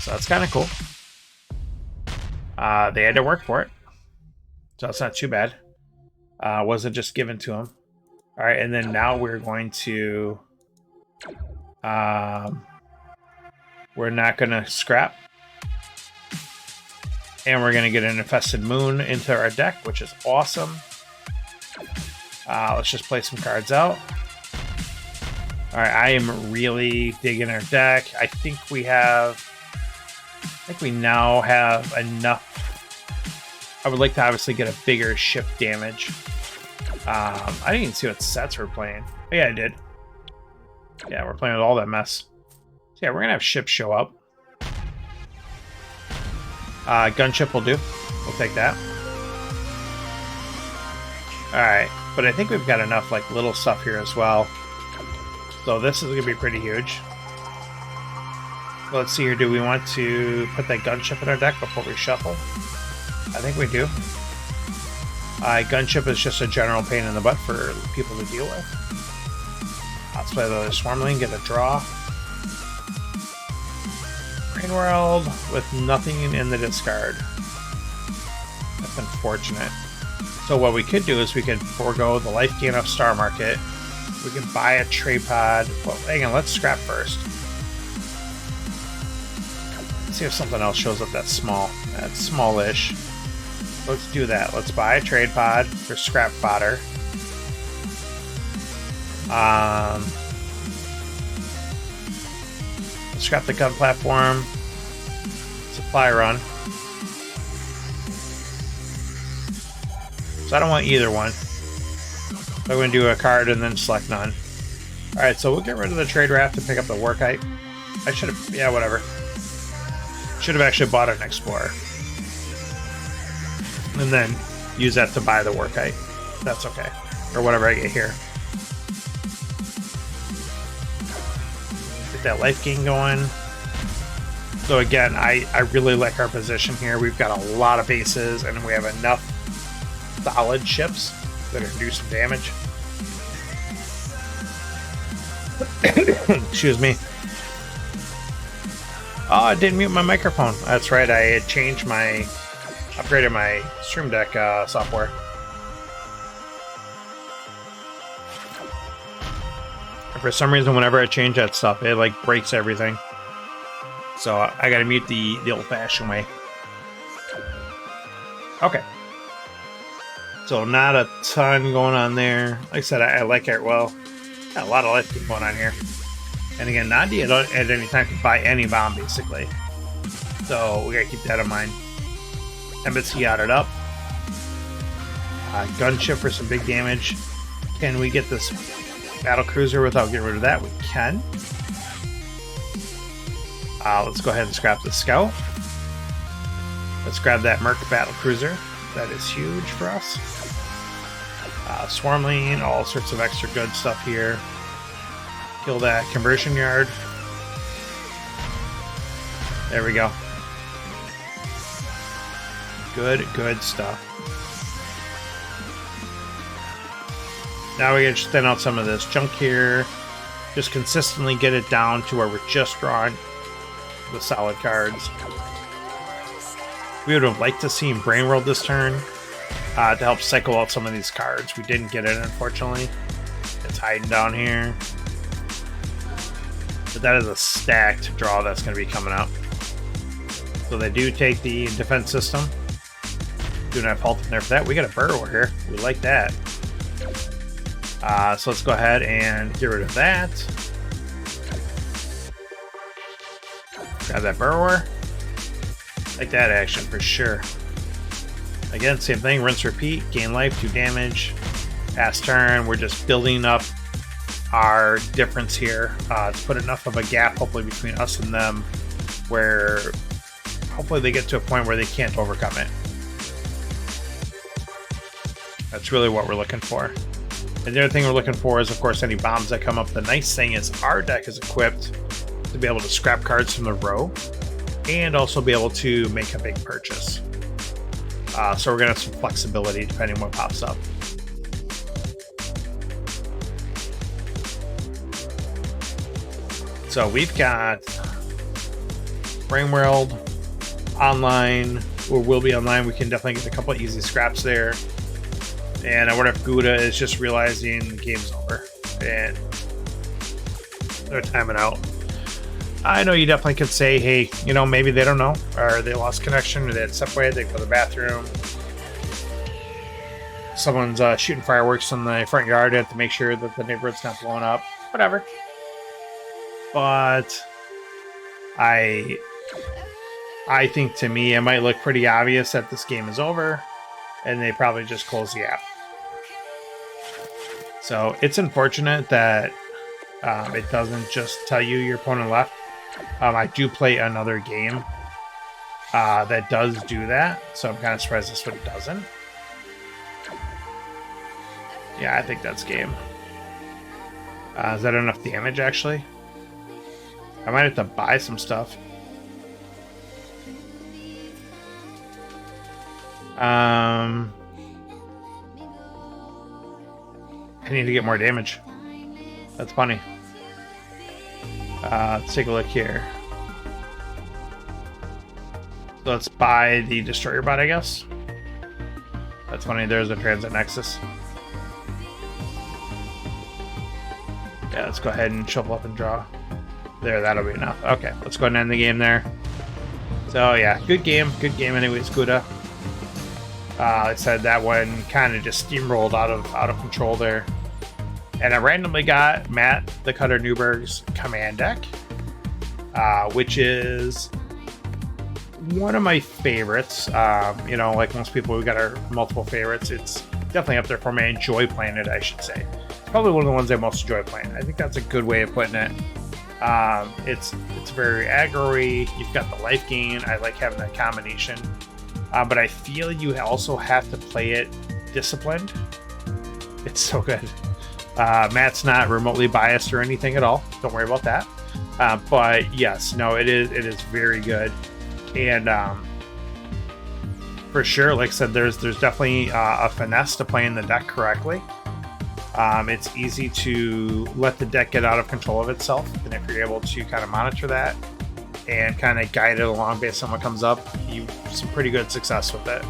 So that's kind of cool. They had to work for it, so that's not too bad. Wasn't just given to him. All right, and then now we're going to... we're not going to scrap. And we're going to get an Infested Moon into our deck, which is awesome. Let's just play some cards out. All right, I am really digging our deck. I think we now have enough. I would like to obviously get a bigger ship damage. I didn't even see what sets we're playing. Oh, yeah, I did. Yeah, we're playing with all that mess. So yeah, we're going to have ships show up. Gunship will do. We'll take that. Alright, but I think we've got enough like little stuff here as well. So this is going to be pretty huge. Let's see here. Do we want to put that gunship in our deck before we shuffle? I think we do. Gunship is just a general pain in the butt for people to deal with. Let's play the Swarmling, get a draw. Brain World with nothing in the discard. That's unfortunate. So what we could do is we could forego the life gain of Star Market. We can buy a trade pod. Well, hang on, let's scrap first. Let's see if something else shows up that's small. That's smallish. Let's do that. Let's buy a trade pod for scrap fodder. Let's scrap the gun platform. Supply run. So I don't want either one. So I'm going to do a card and then select none. Alright, so we'll get rid of the trade raft to pick up the Workite. I should have... yeah, whatever. Should have actually bought an Explorer. And then use that to buy the Workite. That's okay. Or whatever I get here. Get that life gain going. So again, I really like our position here. We've got a lot of bases, and we have enough solid ships that are going to do some damage. Excuse me. Oh, I didn't mute my microphone. That's right, I had changed my... upgraded my Stream Deck software. And for some reason, whenever I change that stuff, it like breaks everything. So I gotta mute the old-fashioned way. Okay. So not a ton going on there. Like I said, I like it well. Got a lot of life going on here. And again, not at any time can buy any bomb, basically. So we gotta keep that in mind. Embassy added up. Gunship for some big damage. Can we get this battle cruiser without getting rid of that? We can. Let's go ahead and scrap the scout. Let's grab that Merc battle cruiser. That is huge for us. Swarmling, all sorts of extra good stuff here. Kill that conversion yard. There we go. Good stuff. Now we can just thin out some of this junk here. Just consistently get it down to where we're just drawing the solid cards. We would have liked to see Brain World this turn to help cycle out some of these cards. We didn't get it, unfortunately. It's hiding down here. But that is a stacked draw that's going to be coming up. So they do take the defense system. Do not have fault in there for that. We got a burrower here. We like that. So let's go ahead and get rid of that. Have that burrower. Like that action for sure. Again, same thing. Rinse, repeat. Gain life, do damage. Pass turn. We're just building up our difference here to put enough of a gap, hopefully, between us and them, where hopefully they get to a point where they can't overcome it. That's really what we're looking for. And the other thing we're looking for is, of course, any bombs that come up. The nice thing is our deck is equipped to be able to scrap cards from the row and also be able to make a big purchase. So we're going to have some flexibility depending on what pops up. So we've got Brain World online, or will be online. We can definitely get a couple of easy scraps there. And I wonder if Gouda is just realizing the game's over and they're timing out. I know you definitely could say, hey, you know, maybe they don't know, or they lost connection, or they had separated, they go to the bathroom. Someone's shooting fireworks in the front yard. They have to make sure that the neighborhood's not blowing up. Whatever. But I think, to me, it might look pretty obvious that this game is over, and they probably just close the app. So it's unfortunate that it doesn't just tell you your opponent left. I do play another game that does do that, so I'm kind of surprised this one doesn't. Yeah, I think that's game. Is that enough damage, actually? I might have to buy some stuff. I need to get more damage. That's funny. Let's take a look here. So let's buy the Destroyer Bot, I guess. That's funny. There's a Transit Nexus. Yeah, let's go ahead and shuffle up and draw. There, that'll be enough. Okay, let's go ahead and end the game there. So yeah, good game anyways, Gouda. I said that one kind of just steamrolled out of control there. And I randomly got Matt the Cutter Newberg's command deck, which is one of my favorites. You know, like most people, we got our multiple favorites. It's definitely up there for me. I enjoy playing it, I should say. It's probably one of the ones I most enjoy playing. I think that's a good way of putting it. It's very aggro-y. You've got the life gain. I like having that combination. But I feel you also have to play it disciplined. It's so good. Matt's not remotely biased or anything at all. Don't worry about that. But yes, no, it is very good. And for sure, like I said, there's definitely a finesse to playing the deck correctly. It's easy to let the deck get out of control of itself, and if you're able to kind of monitor that and kind of guide it along based on what comes up, you have some pretty good success with it.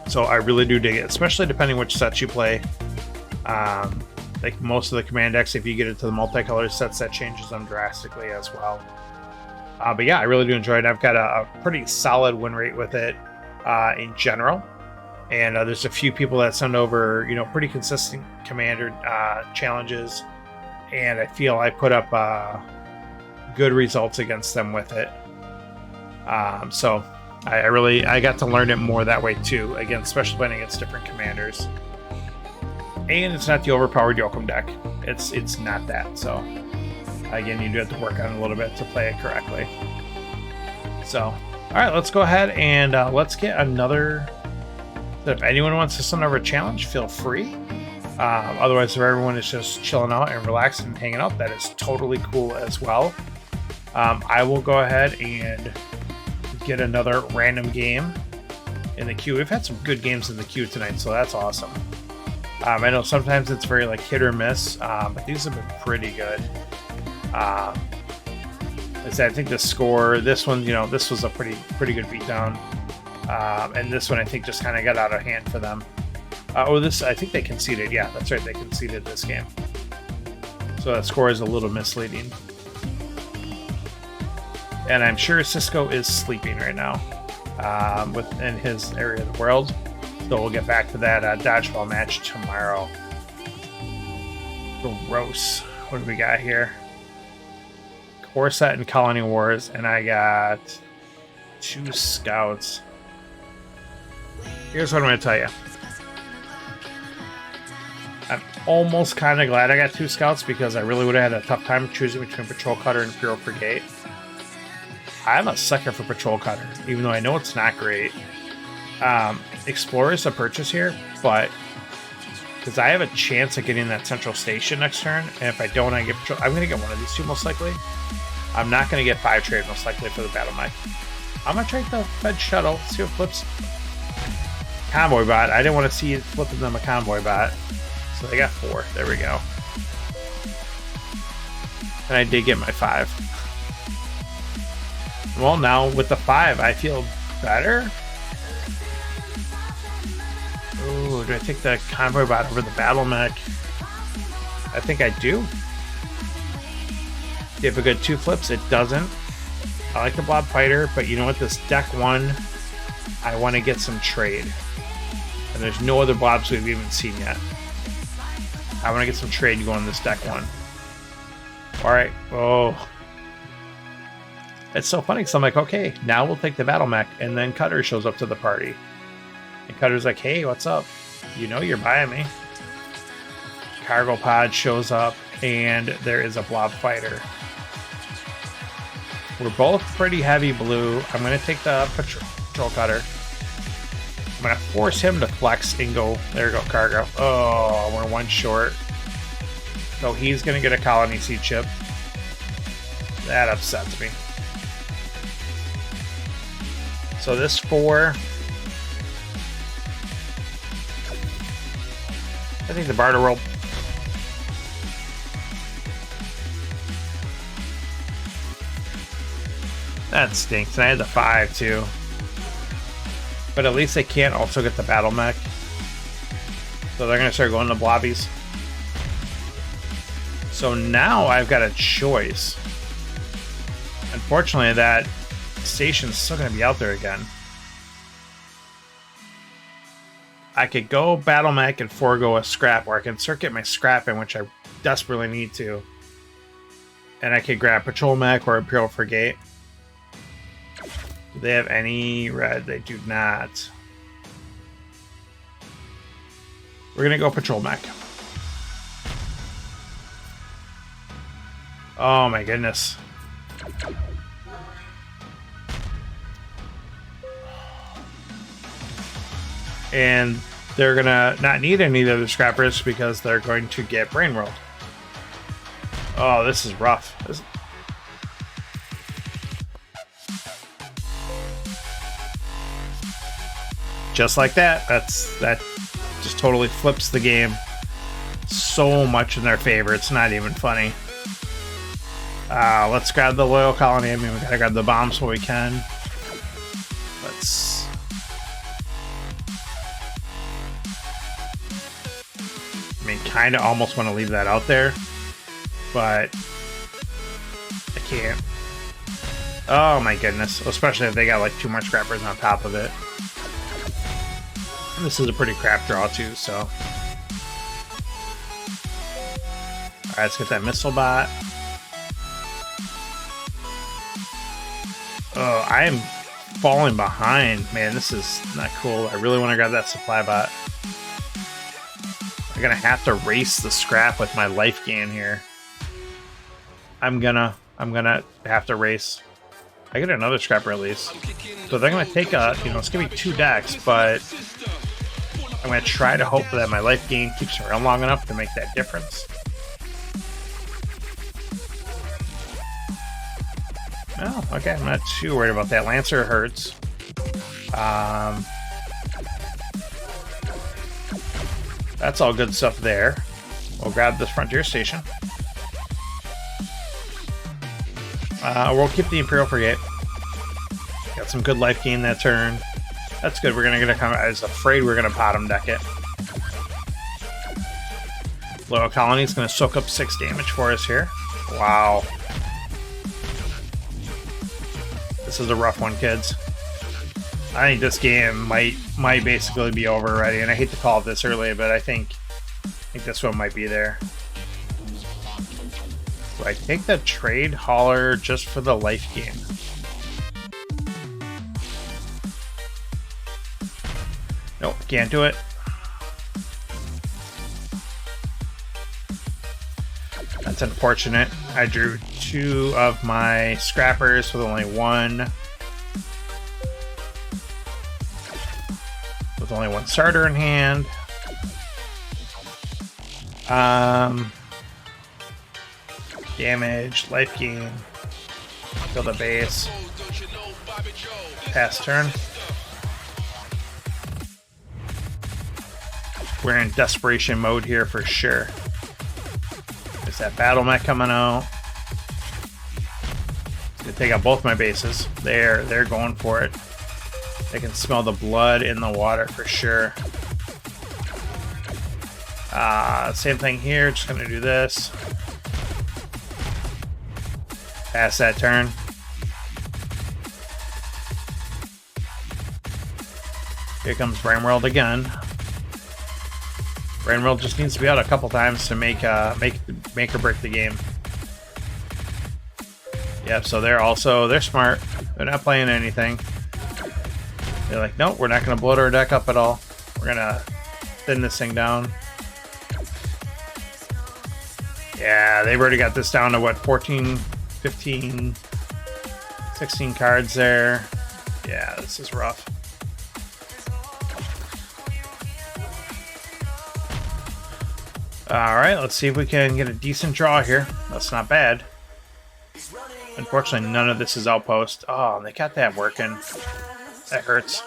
So I really do dig it, especially depending which sets you play. Like most of the command decks, if you get into the multicolor sets, that changes them drastically as well. But yeah, I really do enjoy it. I've got a pretty solid win rate with it in general. And there's a few people that send over, you know, pretty consistent commander challenges. And I feel I put up good results against them with it. So I got to learn it more that way too. Again, especially playing against different commanders. And it's not the overpowered Yokum deck. It's not that. So again, you do have to work on it a little bit to play it correctly. So, all right, let's go ahead and let's get another. If anyone wants to send over a challenge, feel free. Otherwise, if everyone is just chilling out and relaxing and hanging out, that is totally cool as well. I will go ahead and get another random game in the queue. We've had some good games in the queue tonight, so that's awesome. I know sometimes it's very like hit or miss, but these have been pretty good. I think the score, this one, you know, this was a pretty good beatdown. And this one I think just kind of got out of hand for them. This, I think they conceded. Yeah, that's right. They conceded this game. So that score is a little misleading. And I'm sure Cisco is sleeping right now within his area of the world. So we'll get back to that dodgeball match tomorrow. Gross. What do we got here? 4 set in Colony Wars, and I got 2 scouts. Here's what I'm going to tell you. I'm almost kind of glad I got 2 scouts because I really would have had a tough time choosing between Patrol Cutter and Imperial Frigate. I'm a sucker for Patrol Cutter, even though I know it's not great. Explorer is a purchase here, but because I have a chance of getting that central station next turn, and if I don't, I get Patrol. I'm going to get one of these 2 most likely. I'm not going to get 5 trade most likely for the battle mech. I'm going to trade the Fed shuttle, see what flips. Convoy bot. I didn't want to see it flipping them a convoy bot. So they got 4. There we go. And I did get my 5. Well, now with the 5, I feel better. Ooh, do I take the convoy bot over the battle mech? I think I do. Give a good 2 flips. It doesn't. I like the blob fighter, but you know what? This deck 1, I want to get some trade. And there's no other blobs we've even seen yet. I want to get some trade going this deck 1. Alright. Oh. It's so funny because I'm like, okay, now we'll take the battle mech. And then Cutter shows up to the party. And Cutter's like, hey, what's up? You know you're buying me. Cargo pod shows up. And there is a blob fighter. We're both pretty heavy blue. I'm going to take the Patrol Cutter. I'm going to force him to flex and go. There we go, cargo. Oh, we're 1 short. So he's going to get a colony seed chip. That upsets me. So this 4. I think the barter world. That stinks. And I had the 5 too. But at least they can't also get the battle mech. So they're going to start going to blobbies. So now I've got a choice. Unfortunately, that station's still going to be out there again. I could go battle mech and forego a scrap, or I can circuit my scrap in, which I desperately need to. And I could grab patrol mech or Imperial Frigate. Do they have any red? They do not. We're going to go patrol mech. Oh my goodness. And they're going to not need any of the scrappers because they're going to get brain rolled. Oh, this is rough. Just like that. That just totally flips the game so much in their favor. It's not even funny. Let's grab the loyal colony. I mean, we gotta grab the bombs while we can. Let's. I mean, kind of almost want to leave that out there, but I can't. Oh my goodness! Especially if they got like 2 more scrappers on top of it. And this is a pretty crap draw too. So, all right, let's get that missile bot. Oh, I am falling behind. Man, this is not cool. I really want to grab that supply bot. I'm going to have to race the scrap with my life gain here. I'm gonna have to race. I get another scrap release. So they're going to take a, it's going to be 2 decks, but I'm going to try to hope that my life gain keeps around long enough to make that difference. Oh, okay. I'm not too worried about that. Lancer hurts. That's all good stuff there. We'll grab this Frontier Station. We'll keep the Imperial Frigate. Got some good life gain that turn. That's good. We're gonna come. I was afraid we were gonna bottom deck it. Loyal Colony is gonna soak up 6 damage for us here. Wow. This is a rough one, kids. I think this game might basically be over already, and I hate to call it this early, but I think this one might be there. Do I take the trade hauler just for the life gain? Nope, can't do it. That's unfortunate. I drew 2 of my scrappers with only 1. With only 1 starter in hand. Damage, life gain, build a base, pass turn. We're in desperation mode here for sure. There's that battle mech coming out. It's gonna take out both my bases. They're going for it. They can smell the blood in the water for sure. Same thing here, just gonna do this. Pass that turn. Here comes Brain World again. Brain World just needs to be out a couple times to make or break the game. Yep, so they're smart. They're not playing anything. They're like, nope, we're not gonna bloat our deck up at all. We're gonna thin this thing down. Yeah, they've already got this down to what, 14, 15, 16 cards there. Yeah, this is rough. Alright, let's see if we can get a decent draw here. That's not bad. Unfortunately, none of this is outpost. Oh, they got that working. That hurts.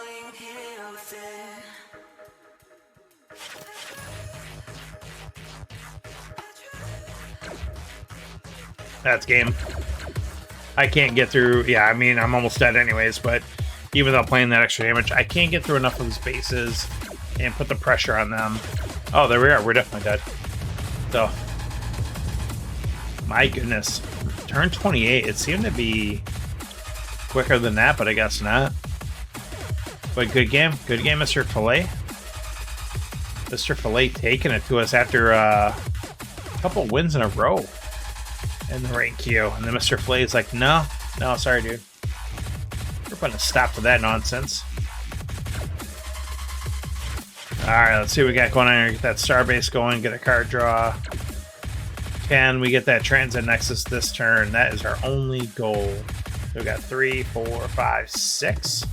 That's game. I can't get through. Yeah, I mean, I'm almost dead anyways, but even though playing that extra damage, I can't get through enough of these bases and put the pressure on them. Oh, there we are. We're definitely dead. So, my goodness. Turn 28. It seemed to be quicker than that, but I guess not. But good game. Good game, Mr. Filet. Mr. Filet taking it to us after a couple wins in a row in the rank queue. And then Mr. Filet is like, no, sorry, dude. We're putting a stop to that nonsense. Alright, let's see what we got going on here. Get that Starbase going, get a card draw. Can we get that Transit Nexus this turn? That is our only goal. So we got 3, 4, 5, 6.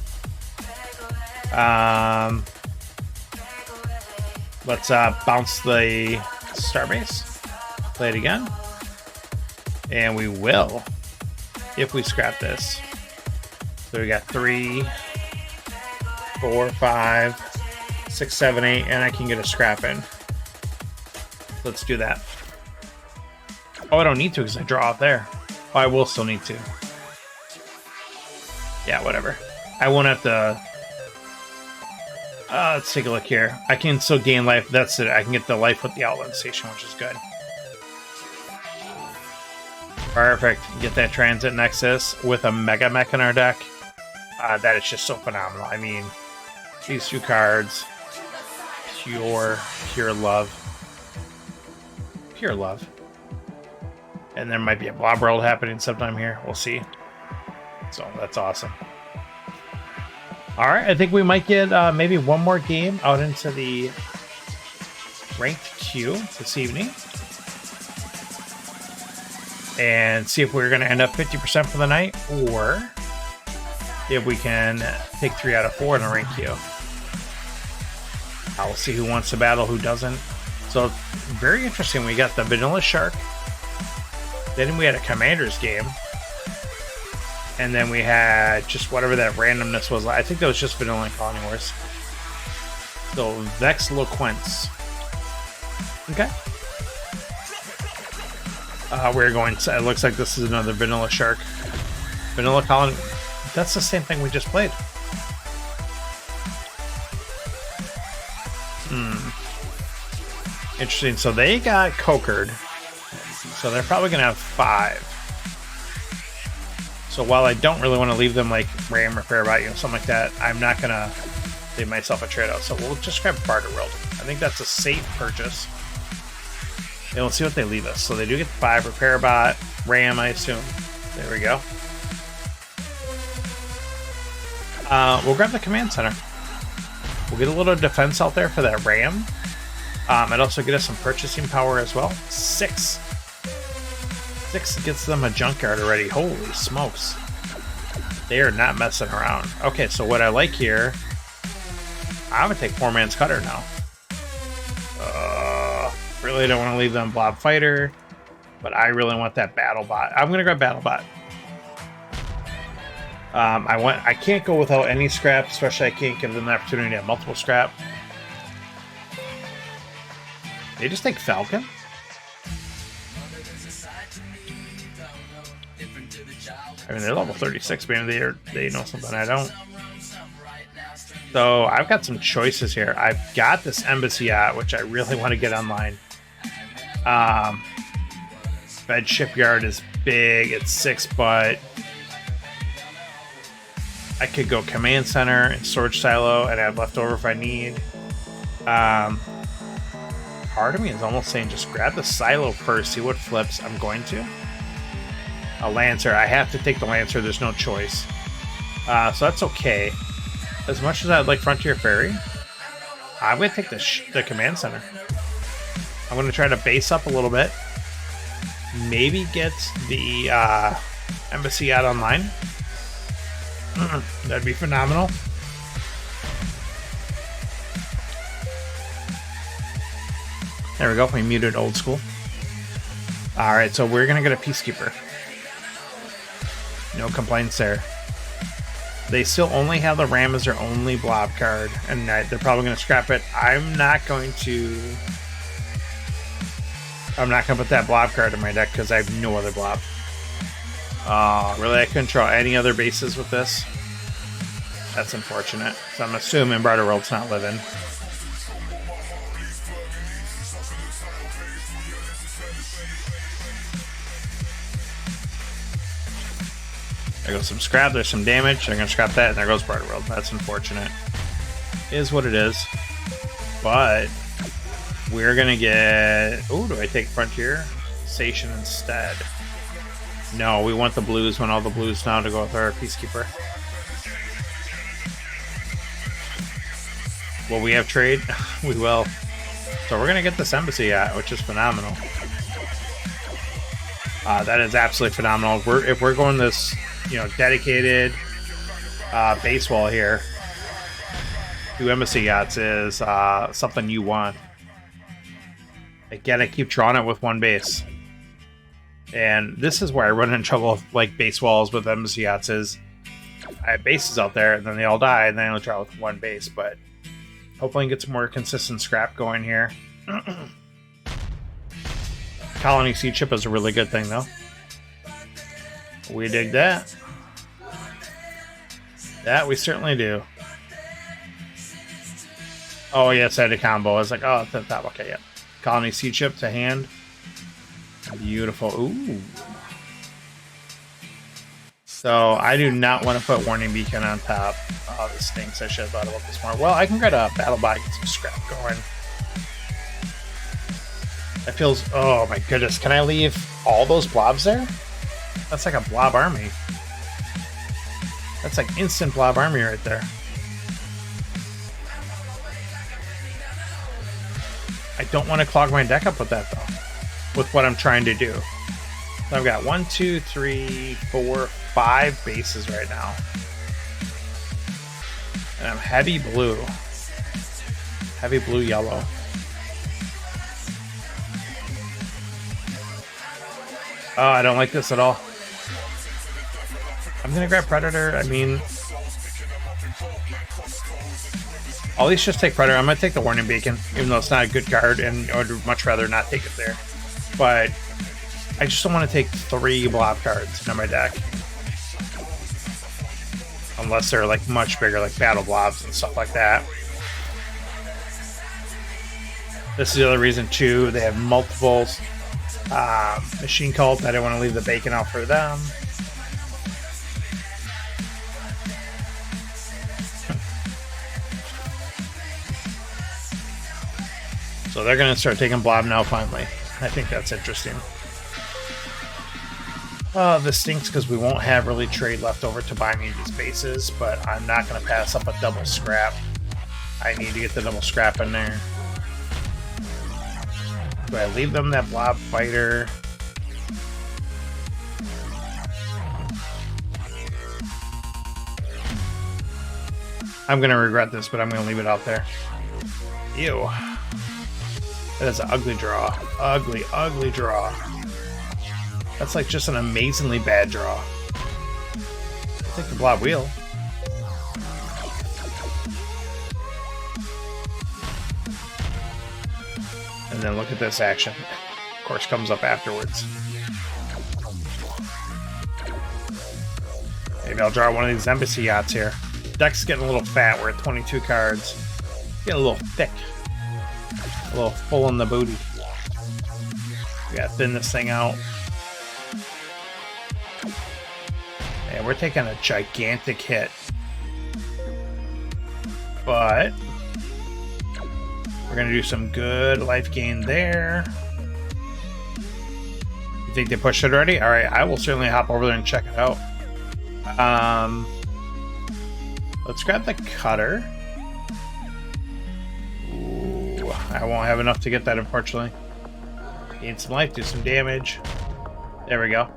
Let's bounce the Starbase. Play it again. And we will, if we scrap this. So we got 3, 4, 5, 6, 7, 8, and I can get a scrap in. Let's do that. Oh, I don't need to because I draw off there. Oh, I will still need to. Yeah, whatever. I won't have to... let's take a look here. I can still gain life. That's it. I can get the life with the Outland Station, which is good. Perfect. Get that Transit Nexus with a Mega Mech in our deck. That is just so phenomenal. I mean, these 2 cards... Pure love. Pure love. And there might be a Blob World happening sometime here. We'll see. So that's awesome. Alright, I think we might get maybe one more game out into the ranked queue this evening. And see if we're going to end up 50% for the night, or if we can take 3 out of 4 in the ranked queue. We'll see who wants to battle, who doesn't. So, very interesting. We got the Vanilla Shark. Then we had a Commander's game. And then we had just whatever that randomness was. I think that was just Vanilla and Colony Wars. So, Vex Loquence. Okay. We're going to... It looks like this is another Vanilla Shark. Vanilla Colony... That's the same thing we just played. Interesting. So they got Cokered. So they're probably going to have 5. So while I don't really want to leave them like Ram or Fairbat, something like that, I'm not going to leave myself a trade out. So we'll just grab Barter World. I think that's a safe purchase. And we'll see what they leave us. So they do get 5 Repair Bot. Ram, I assume. There we go. We'll grab the command center. We'll get a little defense out there for that Ram. It'll also get us some purchasing power as well. 6 gets them a junkyard already. Holy smokes. They are not messing around. Okay, so what I like here, I'm going to take 4-man's cutter now. Really don't want to leave them blob fighter, but I really want that battle bot. I'm going to grab battle bot. I can't go without any scrap, especially I can't give them the opportunity to have multiple scrap. They just take Falcon? I mean, they're level 36, man. They know something I don't. So I've got some choices here. I've got this embassy yacht, which I really want to get online. Fed shipyard is big. It's 6, but I could go command center and storage silo, and I have leftover if I need. Part of me is almost saying just grab the silo first, see what flips. I'm going to. A Lancer. I have to take the Lancer. There's no choice. So that's okay. As much as I'd like Frontier Ferry, I'm going to take the command center. I'm going to try to base up a little bit. Maybe get the embassy out online. That'd be phenomenal. There we go. We muted old school. Alright, so we're going to get a Peacekeeper. No complaints there. They still only have the Ram as their only blob card, and they're probably going to scrap it. I'm not going to put that blob card in my deck because I have no other blob. Really, I couldn't draw any other bases with this. That's unfortunate. So I'm assuming Barter World's not living. There goes some scrap, there's some damage. They're going to scrap that, and there goes Barter World. That's unfortunate. Is what it is. But we're going to get... Oh, do I take Frontier? Station instead. No, we want the blues. We want all the blues now to go with our Peacekeeper. Will we have trade? We will. So we're going to get this embassy yacht, which is phenomenal. That is absolutely phenomenal. If we're going this, dedicated base wall here, 2 embassy yachts is something you want. Again, I keep drawing it with 1 base. And this is where I run into trouble with like base walls with embassy yachts is I have bases out there and then they all die and then I only draw with 1 base, but hopefully I can get some more consistent scrap going here. Colony Sea Chip is a really good thing though. We dig that. That we certainly do. Oh yes, I had a combo. I was like, oh, it's at the top. Okay, yeah. Colony Sea Chip to hand. Beautiful. Ooh. So I do not want to put Warning Beacon on top. Oh, this stinks. I should have thought about this more. Well, I can get a battle bot and get some scrap going. That feels... Oh my goodness. Can I leave all those blobs there? That's like a blob army. That's like instant blob army right there. I don't want to clog my deck up with that though. With what I'm trying to do. So I've got 1, 2, 3, 4, 5 bases right now. And I'm heavy blue. Heavy blue yellow. Oh, I don't like this at all. I'm gonna grab Predator. I mean, I'll at least just take Predator. I'm gonna take the Warning Beacon, even though it's not a good card, and I would much rather not take it there. But I just don't want to take 3 blob cards in my deck. Unless they're like much bigger, like battle blobs and stuff like that. This is the other reason too. They have multiple machine cult. I didn't want to leave the bacon out for them. So they're going to start taking blob now finally. I think that's interesting. This stinks because we won't have really trade left over to buy me these bases, but I'm not going to pass up a double scrap. I need to get the double scrap in there. Do I leave them that blob fighter? I'm going to regret this, but I'm going to leave it out there. Ew. That is an ugly draw. Ugly, ugly draw. That's like just an amazingly bad draw. I'll take the blob wheel. And then look at this action. Of course, comes up afterwards. Maybe I'll draw one of these embassy yachts here. Deck's getting a little fat. We're at 22 cards. Getting a little thick. A little full in the booty. We gotta thin this thing out. And we're taking a gigantic hit. But we're gonna do some good life gain there. You think they pushed it already? Alright, I will certainly hop over there and check it out. Let's grab the cutter. Ooh, I won't have enough to get that, unfortunately. Gain some life, do some damage. There we go.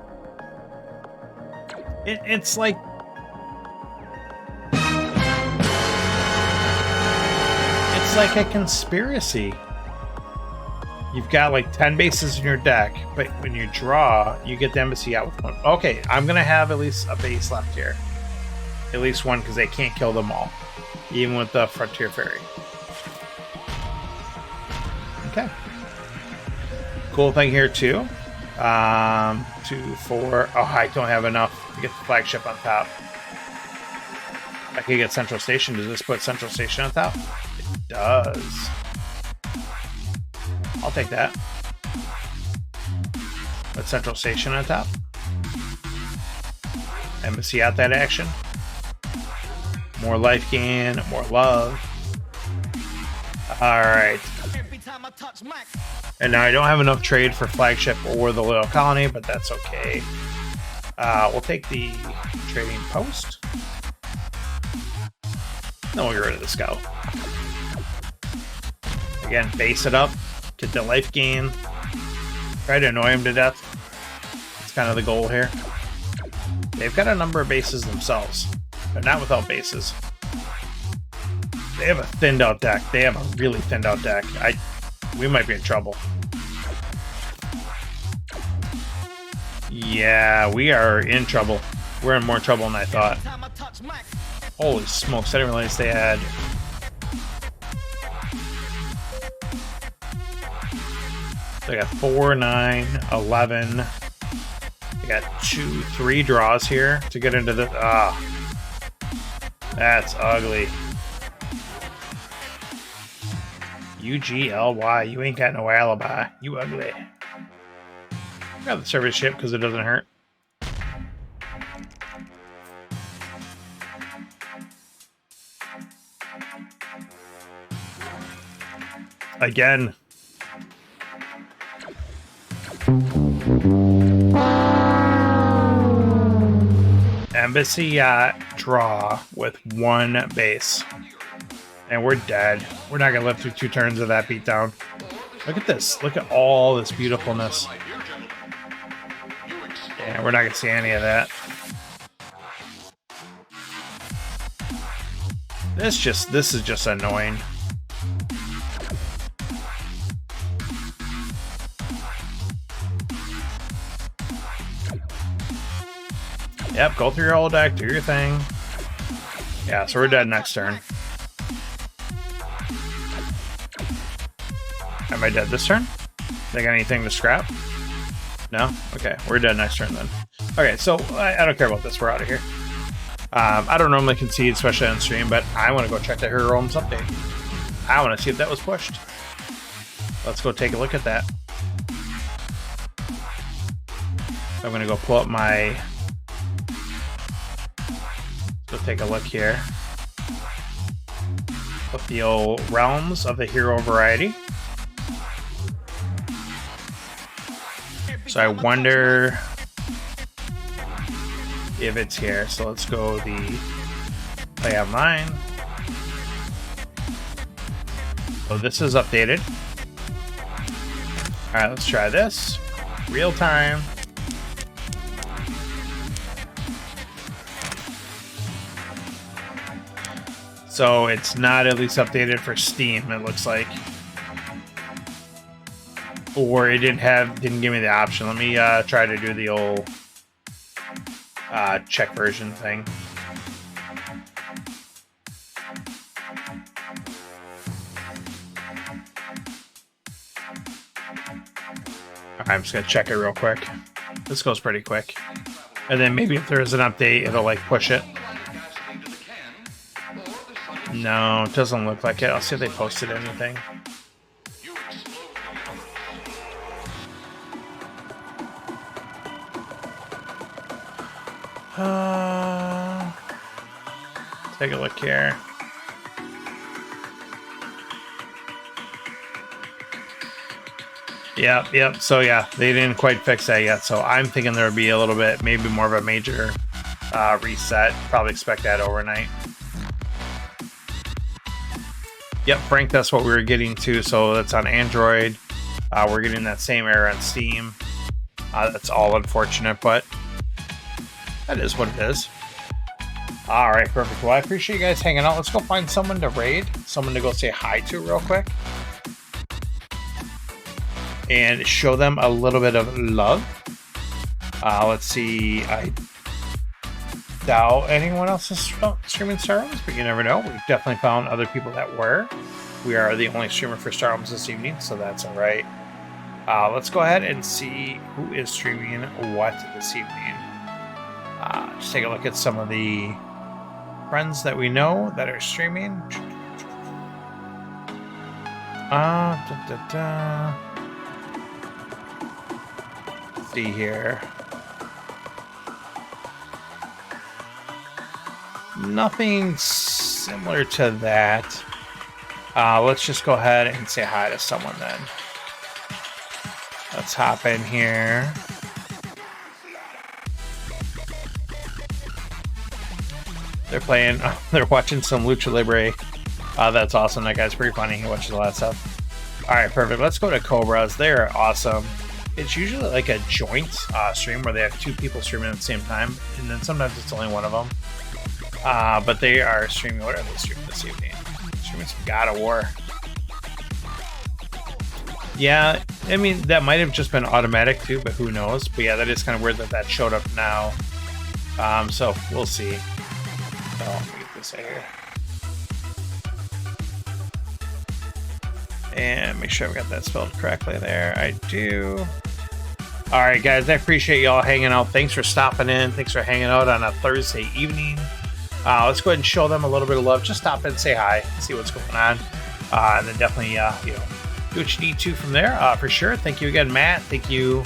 It's like... It's like a conspiracy. You've got like 10 bases in your deck, but when you draw, you get the embassy out with one. Okay, I'm going to have at least a base left here. At least one, because they can't kill them all. Even with the Frontier Ferry. Okay. Cool thing here, too. 2, 4. Oh, I don't have enough to get the flagship on top. I could get Central Station. Does this put Central Station on top? It does. I'll take that. Put Central Station on top. Embassy out that action. More life gain, more love. Alright. And now I don't have enough trade for flagship or the Loyal Colony, but that's okay. We'll take the trading post. Then we'll get rid of the scout. Again, base it up. Get the life gain. Try to annoy him to death. That's kind of the goal here. They've got a number of bases themselves. They're not without bases. They have a thinned out deck. They have a really thinned out deck. We might be in trouble. Yeah, we are in trouble. We're in more trouble than I thought. Holy smokes, I didn't realize they had... They got 4, 9, 11. They got 2, 3 draws here to get into the... That's ugly. UGLY, you ain't got no alibi. You ugly. Grab the service ship because it doesn't hurt. Again. Embassy Yacht draw with 1 base. And we're dead. We're not going to live through 2 turns of that beatdown. Look at this. Look at all this beautifulness. Yeah, we're not going to see any of that. This is just annoying. Yep, go through your whole deck, do your thing. Yeah, so we're dead next turn. Am I dead this turn? They got anything to scrap? No? Okay, we're dead next turn then. Okay, so I don't care about this. We're out of here. I don't normally concede, especially on stream, but I want to go check the Hero Realms update. I want to see if that was pushed. Let's go take a look at that. I'm going to go pull up my... Let's go take a look here. With the old Realms of the Hero variety. So I wonder if it's here. So let's go the play online. Oh, this is updated. All right, let's try this. Real time. So it's not at least updated for Steam, it looks like. Or it didn't give me the option. Let me try to do the old check version thing. I'm just gonna check it real quick. This goes pretty quick. And then maybe if there's an update, it'll like push it. No, it doesn't look like it. I'll see if they posted anything. Take a look here. Yep. So yeah, they didn't quite fix that yet. So I'm thinking there would be a little bit, maybe more of a major reset. Probably expect that overnight. Yep, Frank, that's what we were getting to. So that's on Android. We're getting that same error on Steam. That's all unfortunate, but that is what it is. All right, perfect. Well, I appreciate you guys hanging out. Let's go find someone to raid, someone to go say hi to real quick, and show them a little bit of love. Let's see. I doubt anyone else is streaming Star Realms, but you never know. We've definitely found other people that were. We are the only streamer for Star Realms this evening, so that's all right. Let's go ahead and see who is streaming what this evening. Just take a look at some of the friends that we know that are streaming. Let's see here. Nothing similar to that. Let's just go ahead and say hi to someone then. Let's hop in here. They're playing, they're watching some Lucha Libre. That's awesome. That guy's pretty funny. He watches a lot of stuff. All right, perfect. Let's go to Cobras. They're awesome. It's usually like a joint stream where they have two people streaming at the same time, and then sometimes it's only one of them. But they are streaming. What are they streaming this evening? Streaming some God of War. Yeah, I mean, that might have just been automatic too, but who knows? But yeah, that is kind of weird that that showed up now. So we'll see. So let me get this out here. And make sure we got that spelled correctly there. I do. All right, guys, I appreciate y'all hanging out. Thanks for stopping in. Thanks for hanging out on a Thursday evening. Let's go ahead and show them a little bit of love. Just stop in, say hi, see what's going on. And then definitely, do what you need to from there, for sure. Thank you again, Matt. Thank you,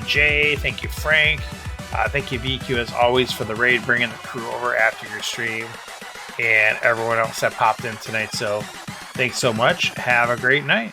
Jay. Thank you, Frank. Thank you, VQ, as always, for the raid, bringing the crew over after your stream, and everyone else that popped in tonight. So thanks so much. Have a great night.